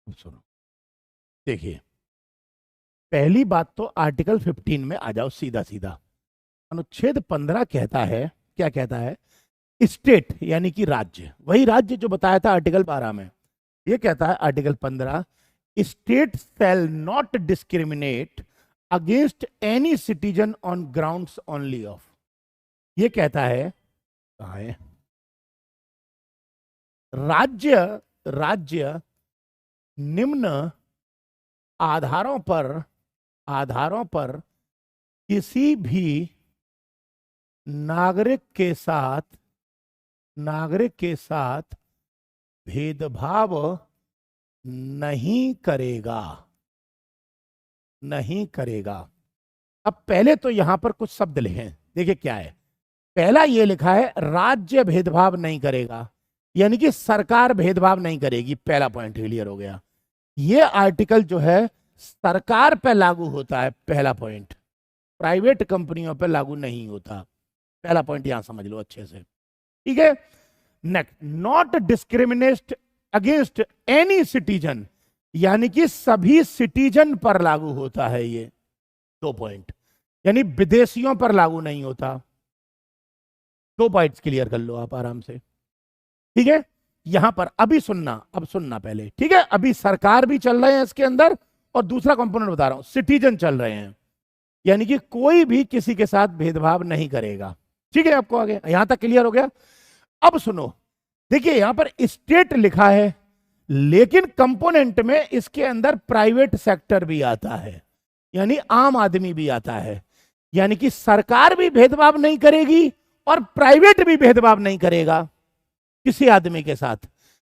सुनो, देखिए, पहली बात तो आर्टिकल 15 में आ जाओ सीधा सीधा। अनुच्छेद 15 कहता है, क्या कहता है? स्टेट यानी कि राज्य, वही राज्य जो बताया था आर्टिकल 12 में। ये कहता है article 15, state shall not discriminate against any citizen on grounds only of. ये कहता है, कहाँ है? राज्य राज्य निम्न आधारों पर किसी भी नागरिक के साथ भेदभाव नहीं करेगा। अब पहले तो यहां पर कुछ शब्द लिखे, देखिए क्या है। पहला ये लिखा है राज्य भेदभाव नहीं करेगा, यानी कि सरकार भेदभाव नहीं करेगी। पहला पॉइंट क्लियर हो गया। ये आर्टिकल जो है सरकार पे लागू होता है, पहला पॉइंट। प्राइवेट कंपनियों पे लागू नहीं होता। पहला पॉइंट यहां समझ लो अच्छे से, ठीक है। Next, not discriminate against any citizen, यानी कि सभी सिटीजन पर लागू होता है ये। 2 पॉइंट, यानी विदेशियों पर लागू नहीं होता। 2 पॉइंट्स क्लियर कर लो आप आराम से, ठीक है। यहां पर अभी सुनना, अब सुनना पहले, ठीक है। अभी सरकार भी चल रहे हैं इसके अंदर, और दूसरा कंपोनेंट बता रहा हूं, सिटीजन चल रहे हैं, यानी कि कोई भी किसी के साथ भेदभाव नहीं करेगा, ठीक है। आपको आगे यहां तक क्लियर हो गया? अब सुनो, देखिए यहां पर स्टेट लिखा है, लेकिन कंपोनेंट में इसके अंदर प्राइवेट सेक्टर भी आता है, यानी आम आदमी भी आता है। यानी कि सरकार भी भेदभाव नहीं करेगी और प्राइवेट भी भेदभाव नहीं करेगा किसी आदमी के साथ।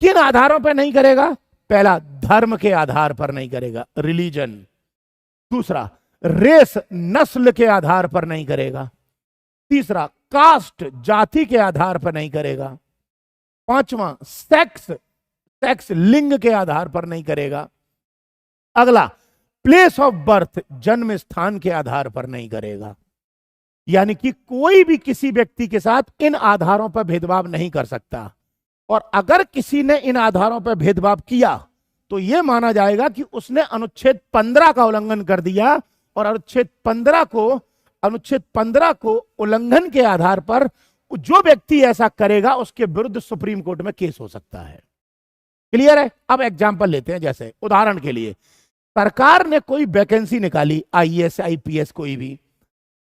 किन आधारों पर नहीं करेगा? पहला, धर्म के आधार पर नहीं करेगा, रिलीजन। दूसरा, रेस, नस्ल के आधार पर नहीं करेगा। तीसरा, कास्ट, जाति के आधार पर नहीं करेगा। पांचवा, सेक्स, लिंग के आधार पर नहीं करेगा। अगला, प्लेस ऑफ बर्थ, जन्म स्थान के आधार पर नहीं करेगा। यानी कि कोई भी किसी व्यक्ति के साथ इन आधारों पर भेदभाव नहीं कर सकता, और अगर किसी ने इन आधारों पर भेदभाव किया तो यह माना जाएगा कि उसने अनुच्छेद 15 का उल्लंघन कर दिया, और अनुच्छेद 15 को उल्लंघन के आधार पर जो व्यक्ति ऐसा करेगा उसके विरुद्ध सुप्रीम कोर्ट में केस हो सकता है। क्लियर है? अब एग्जांपल लेते हैं, जैसे उदाहरण के लिए सरकार ने कोई वैकेंसी निकाली, आईएएस आईपीएस कोई भी,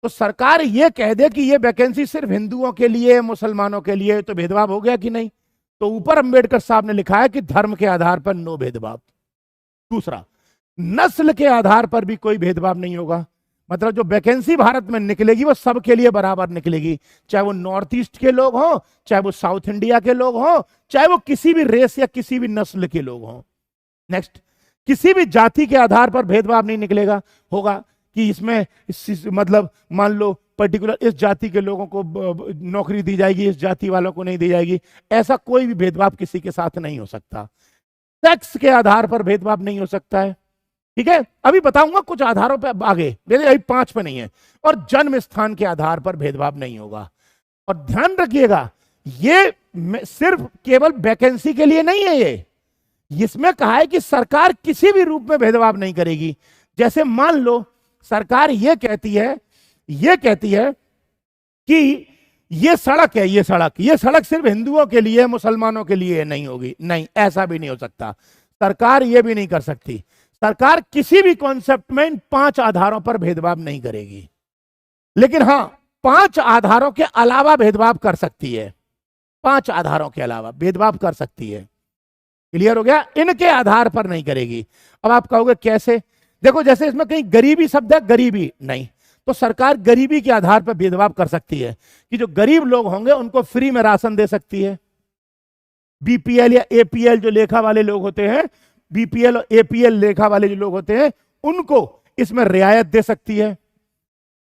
तो सरकार ये कह दे कि ये वैकेंसी सिर्फ हिंदुओं के लिए, मुसलमानों के लिए, तो भेदभाव हो गया कि नहीं? तो ऊपर अंबेडकर साहब ने लिखा है कि धर्म के आधार पर नो भेदभाव। दूसरा, नस्ल के आधार पर भी कोई भेदभाव नहीं होगा, मतलब जो वैकेंसी भारत में निकलेगी वो सबके लिए बराबर निकलेगी, चाहे वो नॉर्थ ईस्ट के लोग हों, चाहे वो साउथ इंडिया के लोग हों, चाहे वो किसी भी रेस या किसी भी नस्ल के लोग हों। नेक्स्ट, किसी भी जाति के आधार पर भेदभाव नहीं निकलेगा, होगा कि इसमें मतलब मान लो पर्टिकुलर इस जाति के लोगों को नौकरी दी जाएगी, इस जाति वालों को नहीं दी जाएगी, ऐसा कोई भी भेदभाव किसी के साथ नहीं हो सकता। सेक्स के आधार पर भेदभाव नहीं हो सकता है, ठीक है। अभी बताऊंगा कुछ आधारों पर आगे, मेरे अभी 5 पे नहीं है। और जन्म स्थान के आधार पर भेदभाव नहीं होगा। और ध्यान रखिएगा, ये सिर्फ केवल वैकेंसी के लिए नहीं है, ये इसमें कहा है कि सरकार किसी भी रूप में भेदभाव नहीं करेगी। जैसे मान लो सरकार ये कहती है कि ये सड़क है, ये सड़क सिर्फ हिंदुओं के लिए, मुसलमानों के लिए नहीं होगी, नहीं, ऐसा भी नहीं हो सकता। सरकार ये भी नहीं कर सकती। सरकार किसी भी कॉन्सेप्ट में इन 5 आधारों पर भेदभाव नहीं करेगी, लेकिन हां 5 आधारों के अलावा भेदभाव कर सकती है। 5 आधारों के अलावा भेदभाव कर सकती है। क्लियर हो गया? इनके आधार पर नहीं करेगी। अब आप कहोगे कैसे? देखो, जैसे इसमें कहीं गरीबी शब्द है, गरीबी नहीं, तो सरकार गरीबी के आधार पर भेदभाव कर सकती है कि जो गरीब लोग होंगे उनको फ्री में राशन दे सकती है। बीपीएल या एपीएल जो लेखा वाले लोग होते हैं बीपीएल और एपीएल लेखा वाले जो लोग होते हैं उनको इसमें रियायत दे सकती है।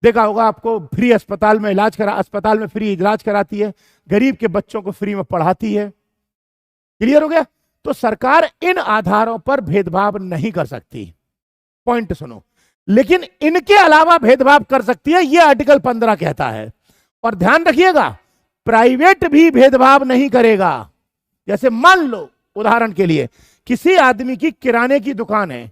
देखा होगा आपको, फ्री अस्पताल में फ्री इलाज कराती है, गरीब के बच्चों को फ्री में पढ़ाती है। क्लियर हो गया? तो सरकार इन आधारों पर भेदभाव नहीं कर सकती। पॉइंट सुनो, लेकिन इनके अलावा भेदभाव कर सकती है, यह आर्टिकल 15 कहता है। और ध्यान रखिएगा, प्राइवेट भी भेदभाव नहीं करेगा। जैसे मान लो उदाहरण के लिए किसी आदमी की किराने की दुकान है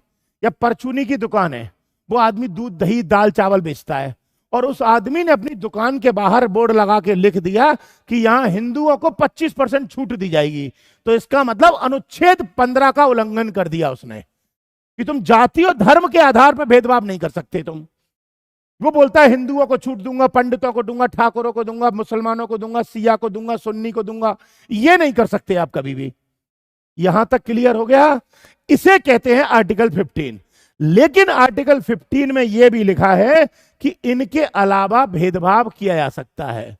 या परचूनी की दुकान है, वो आदमी दूध दही दाल चावल बेचता है, और उस आदमी ने अपनी दुकान के बाहर बोर्ड लगा के लिख दिया कि यहां हिंदुओं को 25% छूट दी जाएगी। तो इसका मतलब अनुच्छेद 15 का उल्लंघन कर दिया उसने, कि तुम जाति और धर्म के आधार पर भेदभाव नहीं कर सकते तुम। वो बोलता है हिंदुओं को छूट दूंगा, पंडितों को दूंगा, ठाकुरों को दूंगा, मुसलमानों को दूंगा, सिया को दूंगा, सुन्नी को दूंगा। ये नहीं कर सकते आप कभी भी। यहां तक क्लियर हो गया? इसे कहते हैं आर्टिकल 15। लेकिन आर्टिकल 15 में यह भी लिखा है कि इनके अलावा भेदभाव किया जा सकता है,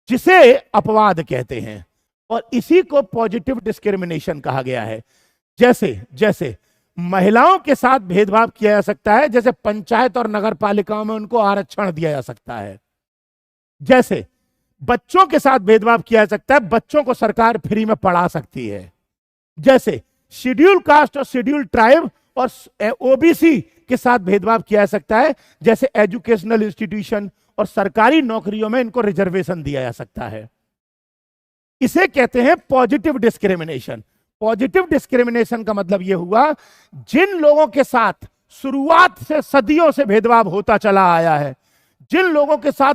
जिसे अपवाद कहते हैं, और इसी को पॉजिटिव डिस्क्रिमिनेशन कहा गया है। जैसे महिलाओं के साथ भेदभाव किया जा सकता है, जैसे पंचायत और नगर पालिकाओं में उनको आरक्षण दिया जा सकता है। जैसे बच्चों के साथ भेदभाव किया जा सकता है, बच्चों को सरकार फ्री में पढ़ा सकती है। जैसे शेड्यूल कास्ट और शेड्यूल ट्राइब और ओबीसी के साथ भेदभाव किया जा सकता है, जैसे एजुकेशनल इंस्टीट्यूशन और सरकारी नौकरियों में इनको रिजर्वेशन दिया जा सकता है। इसे कहते हैं पॉजिटिव डिस्क्रिमिनेशन। पॉजिटिव डिस्क्रिमिनेशन का मतलब यह हुआ, जिन लोगों के साथ शुरुआत से सदियों से भेदभाव होता चला आया है, जिन लोगों के साथ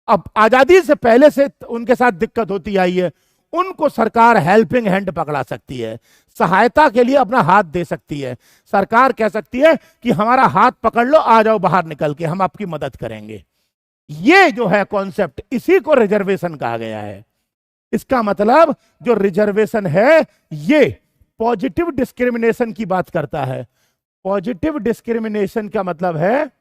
अब आजादी से पहले से उनके साथ दिक्कत होती आई है, उनको सरकार हेल्पिंग हैंड पकड़ा सकती है, सहायता के लिए अपना हाथ दे सकती है। सरकार कह सकती है कि हमारा हाथ पकड़ लो, आ जाओ बाहर निकल के, हम आपकी मदद करेंगे। ये जो है कॉन्सेप्ट, इसी को रिजर्वेशन कहा गया है। इसका मतलब जो रिजर्वेशन है ये पॉजिटिव डिस्क्रिमिनेशन की बात करता है। पॉजिटिव डिस्क्रिमिनेशन का मतलब है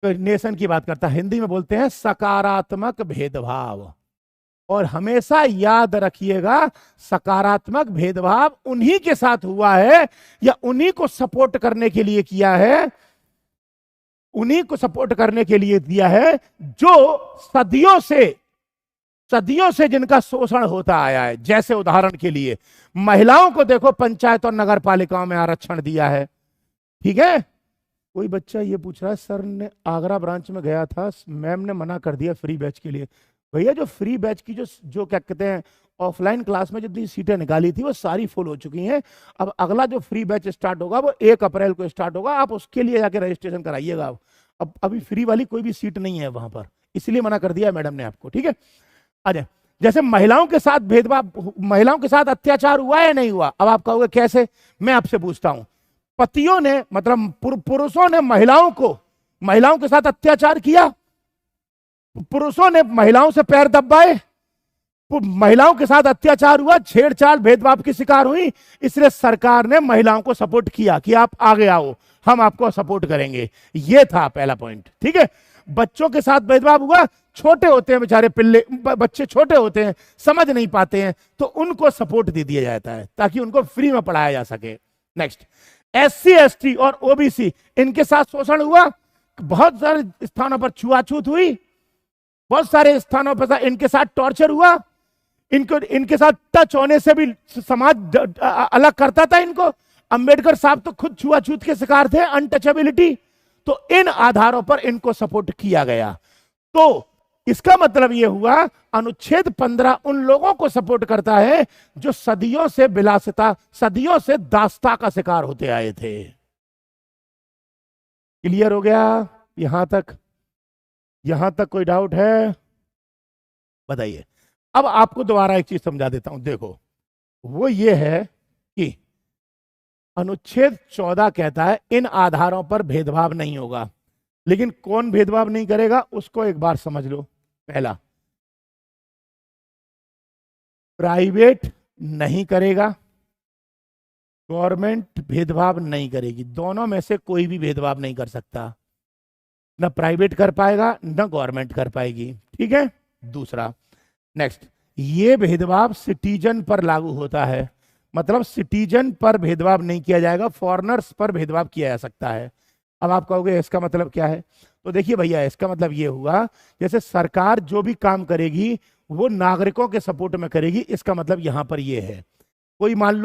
नेशन की बात करता है, हिंदी में बोलते हैं सकारात्मक भेदभाव। और हमेशा याद रखिएगा, सकारात्मक भेदभाव उन्हीं के साथ हुआ है या उन्हीं को सपोर्ट करने के लिए किया है, उन्हीं को सपोर्ट करने के लिए दिया है जो सदियों से जिनका शोषण होता आया है। जैसे उदाहरण के लिए महिलाओं को देखो, पंचायत और नगर पालिकाओं में आरक्षण दिया है। ठीक है, कोई बच्चा ये पूछ रहा है, सर ने आगरा ब्रांच में गया था, मैम ने मना कर दिया फ्री बैच के लिए। भैया जो फ्री बैच की जो क्या कहते हैं ऑफलाइन क्लास में जितनी सीटें निकाली थी वो सारी फुल हो चुकी हैं। अब अगला जो फ्री बैच स्टार्ट होगा वो 1 अप्रैल को स्टार्ट होगा, आप उसके लिए जाके रजिस्ट्रेशन कराइएगा। अब अभी फ्री वाली कोई भी सीट नहीं है वहां पर, इसलिए मना कर दिया मैडम ने आपको। ठीक है, अच्छा, जैसे महिलाओं के साथ भेदभाव, महिलाओं के साथ अत्याचार हुआ है नहीं हुआ? अब आप कहोगे कैसे, मैं आपसे पूछता हूं, पतियों ने मतलब पुरुषों ने महिलाओं के साथ अत्याचार किया, पुरुषों ने महिलाओं से पैर दबाए, महिलाओं के साथ अत्याचार हुआ, छेड़छाड़ भेदभाव की शिकार हुई, इसलिए सरकार ने महिलाओं को सपोर्ट किया कि आप आगे आओ, हम आपको सपोर्ट करेंगे। यह था पहला पॉइंट। ठीक है, बच्चों के साथ भेदभाव हुआ, छोटे होते हैं बेचारे पिल्ले, बच्चे छोटे होते हैं, समझ नहीं पाते हैं, तो उनको सपोर्ट दे दिया जाता है ताकि उनको फ्री में पढ़ाया जा सके। नेक्स्ट, SC ST और OBC, इनके साथ शोषण हुआ, बहुत सारे स्थानों पर छुआछूत हुई, बहुत सारे स्थानों पर इनके साथ टॉर्चर हुआ, इनके साथ टच होने से भी समाज अलग करता था इनको। अंबेडकर साहब तो खुद छुआछूत के शिकार थे, अनटचेबिलिटी। तो इन आधारों पर इनको सपोर्ट किया गया। तो इसका मतलब यह हुआ, अनुच्छेद 15 उन लोगों को सपोर्ट करता है जो सदियों से विलासिता, सदियों से दास्ता का शिकार होते आए थे। क्लियर हो गया यहां तक? यहां तक कोई डाउट है? बताइए। अब आपको दोबारा एक चीज समझा देता हूं, देखो, वो ये है कि अनुच्छेद 14 कहता है इन आधारों पर भेदभाव नहीं होगा, लेकिन कौन भेदभाव नहीं करेगा उसको एक बार समझ लो। पहला, प्राइवेट नहीं करेगा, गवर्नमेंट भेदभाव नहीं करेगी, दोनों में से कोई भी भेदभाव नहीं कर सकता, ना प्राइवेट कर पाएगा ना गवर्नमेंट कर पाएगी। ठीक है, दूसरा, नेक्स्ट, ये भेदभाव सिटीजन पर लागू होता है, मतलब सिटीजन पर भेदभाव नहीं किया जाएगा, फॉरेनर्स पर भेदभाव किया जा सकता है। अब आप कहोगे इसका मतलब क्या है? तो देखिए भैया, इसका मतलब ये हुआ जैसे सरकार जो भी काम करेगी वो नागरिकों के सपोर्ट में करेगी, इसका मतलब यहां पर ये है। कोई मान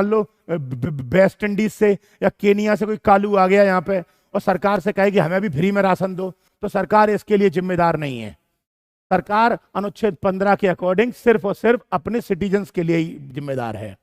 लो वेस्ट इंडीज से या केनिया से कोई कालू आ गया यहाँ पे और सरकार से कहे कि हमें भी फ्री में राशन दो, तो सरकार इसके लिए जिम्मेदार नहीं है। सरकार अनुच्छेद 15 के अकॉर्डिंग सिर्फ और सिर्फ अपने सिटीजन्स के लिए ही जिम्मेदार है।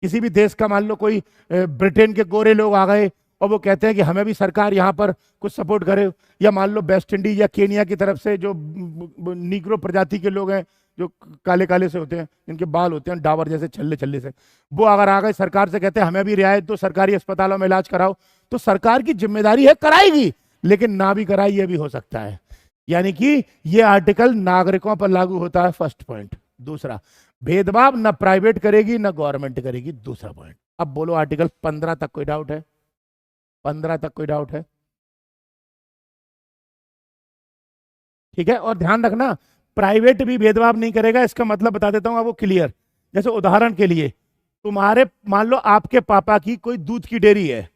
किसी भी देश का मान लो कोई ब्रिटेन के गोरे लोग आ गए और वो कहते हैं कि हमें भी सरकार यहाँ पर कुछ सपोर्ट करे, या मान लो वेस्ट इंडीज या केनिया की तरफ से जो नीग्रो प्रजाति के लोग हैं, जो काले काले से होते हैं, जिनके बाल होते हैं डाबर जैसे छल्ले छल्ले से, वो अगर आ गए सरकार से कहते हैं हमें भी रियायत दो, सरकारी अस्पतालों में इलाज कराओ, तो सरकार की जिम्मेदारी है, कराएगी, लेकिन ना भी कराई ये भी हो सकता है। यानी कि ये आर्टिकल नागरिकों पर लागू होता है, फर्स्ट पॉइंट। दूसरा, भेदभाव न प्राइवेट करेगी न गवर्नमेंट करेगी, दूसरा पॉइंट। अब बोलो आर्टिकल 15 तक कोई डाउट है? 15 तक कोई डाउट है? ठीक है, और ध्यान रखना प्राइवेट भी भेदभाव नहीं करेगा, इसका मतलब बता देता हूं, वो क्लियर। जैसे उदाहरण के लिए, तुम्हारे मान लो आपके पापा की कोई दूध की डेयरी है,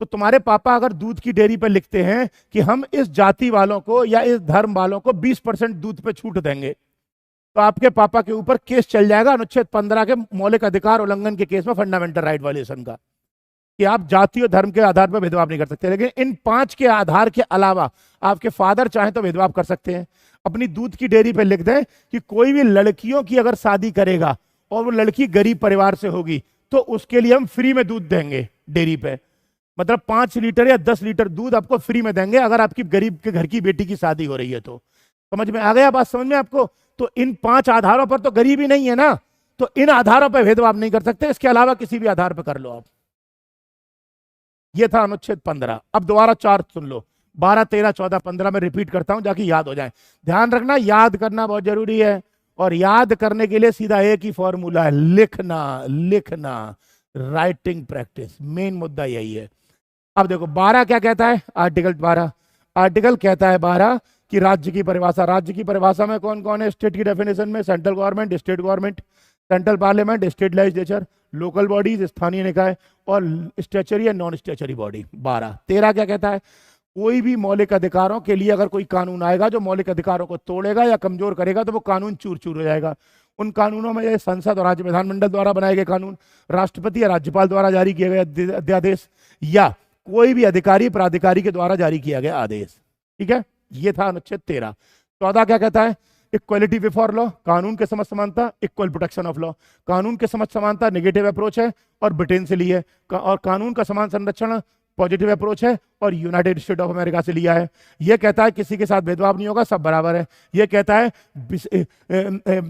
तो तुम्हारे पापा अगर दूध की डेयरी पर लिखते हैं कि हम इस जाति वालों को या इस धर्म वालों को 20% दूध पे छूट देंगे, तो आपके पापा के ऊपर केस चल जाएगा अनुच्छेद 15 के मौलिक अधिकार उल्लंघन के केस में, फंडामेंटल राइट वायलेशन का, कि आप जाति और धर्म के आधार पर भेदभाव नहीं कर सकते। लेकिन इन 5 के आधार के अलावा आपके फादर चाहे तो भेदभाव कर सकते हैं। अपनी दूध की डेयरी पे लिख दें कि कोई भी लड़कियों की अगर शादी करेगा और वो लड़की गरीब परिवार से होगी तो उसके लिए हम फ्री में दूध देंगे डेयरी पे, मतलब 5 लीटर या 10 लीटर दूध आपको फ्री में देंगे अगर आपकी गरीब के घर की बेटी की शादी हो रही है। तो समझ में आ गया बात? समझ में आपको? तो इन 5 आधारों पर तो गरीब ही नहीं है ना, तो इन आधारों पर भेदभाव नहीं कर सकते, इसके अलावा किसी भी आधार पर कर लो आप। ये था अनुच्छेद 15। अब दोबारा 4 सुन लो, 12, 13, 14, 15 में रिपीट करता हूं ताकि याद हो जाए। ध्यान रखना, याद करना बहुत जरूरी है, और याद करने के लिए सीधा एक ही फॉर्मूला है, लिखना। लिखना, राइटिंग प्रैक्टिस, मेन मुद्दा यही है। अब देखो 12 क्या कहता है? आर्टिकल 12, आर्टिकल कहता है 12 कि राज्य की परिभाषा। राज्य की परिभाषा में कौन कौन है? स्टेट की डेफिनेशन में central government, state government, central parliament, state legislature, local bodies, स्थानीय निकाय, और स्टेचरी या नॉन स्टेचरी बॉडी। 12। 13 क्या कहता है? कोई भी मौलिक अधिकारों के लिए अगर कोई कानून आएगा जो मौलिक अधिकारों को तोड़ेगा या कमजोर करेगा तो वो कानून चूर चूर हो जाएगा। उन कानूनों में ये संसद और राज्य विधानमंडल द्वारा बनाए गए कानून, राष्ट्रपति या राज्यपाल द्वारा जारी किए गए अध्यादेश, या कोई भी अधिकारी प्राधिकारी के द्वारा जारी किया गया आदेश। ठीक है, ये था अनुच्छेद 13। 14 क्या कहता है? इक्वलिटी बिफोर लॉ, कानून के समक्ष समानता, इक्वल प्रोटेक्शन ऑफ लॉ। कानून के समक्ष समानता नेगेटिव अप्रोच है और ब्रिटेन से ली है, और कानून का समान संरक्षण पॉजिटिव अप्रोच है और यूनाइटेड स्टेट ऑफ अमेरिका से लिया है। यह कहता है किसी के साथ भेदभाव नहीं होगा, सब बराबर है। यह कहता है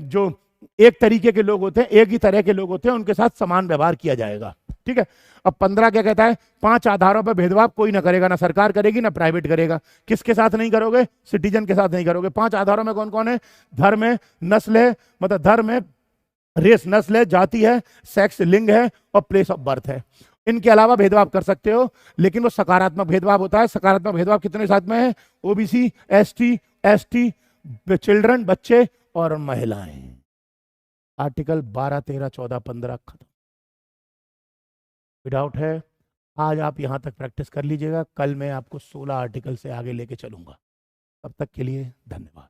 जो एक तरीके के लोग होते हैं, एक ही तरह के लोग होते हैं, उनके साथ समान व्यवहार किया जाएगा। ठीक है। अब 15 क्या कहता है? 5 आधारों पर भेदभाव कोई ना करेगा, ना सरकार करेगी ना प्राइवेट करेगा। किसके साथ नहीं करोगे? सिटीजन के साथ नहीं करोगे। 5 आधारों में कौन कौन है? धर्म है, नस्ल है, मतलब धर्म है, रेस नस्ल है, जाति है, सेक्स लिंग है, और प्लेस ऑफ बर्थ है। इनके अलावा भेदभाव कर सकते हो, लेकिन वो सकारात्मक भेदभाव होता है। सकारात्मक भेदभाव कितने साथ में है? ओबीसी, एसटी, चिल्ड्रन, बच्चे और महिलाएं। आर्टिकल 12, 13, 14, 15 खत्म। डाउट है? आज आप यहां तक प्रैक्टिस कर लीजिएगा, कल मैं आपको 16 आर्टिकल से आगे लेके चलूंगा। तब तक के लिए धन्यवाद।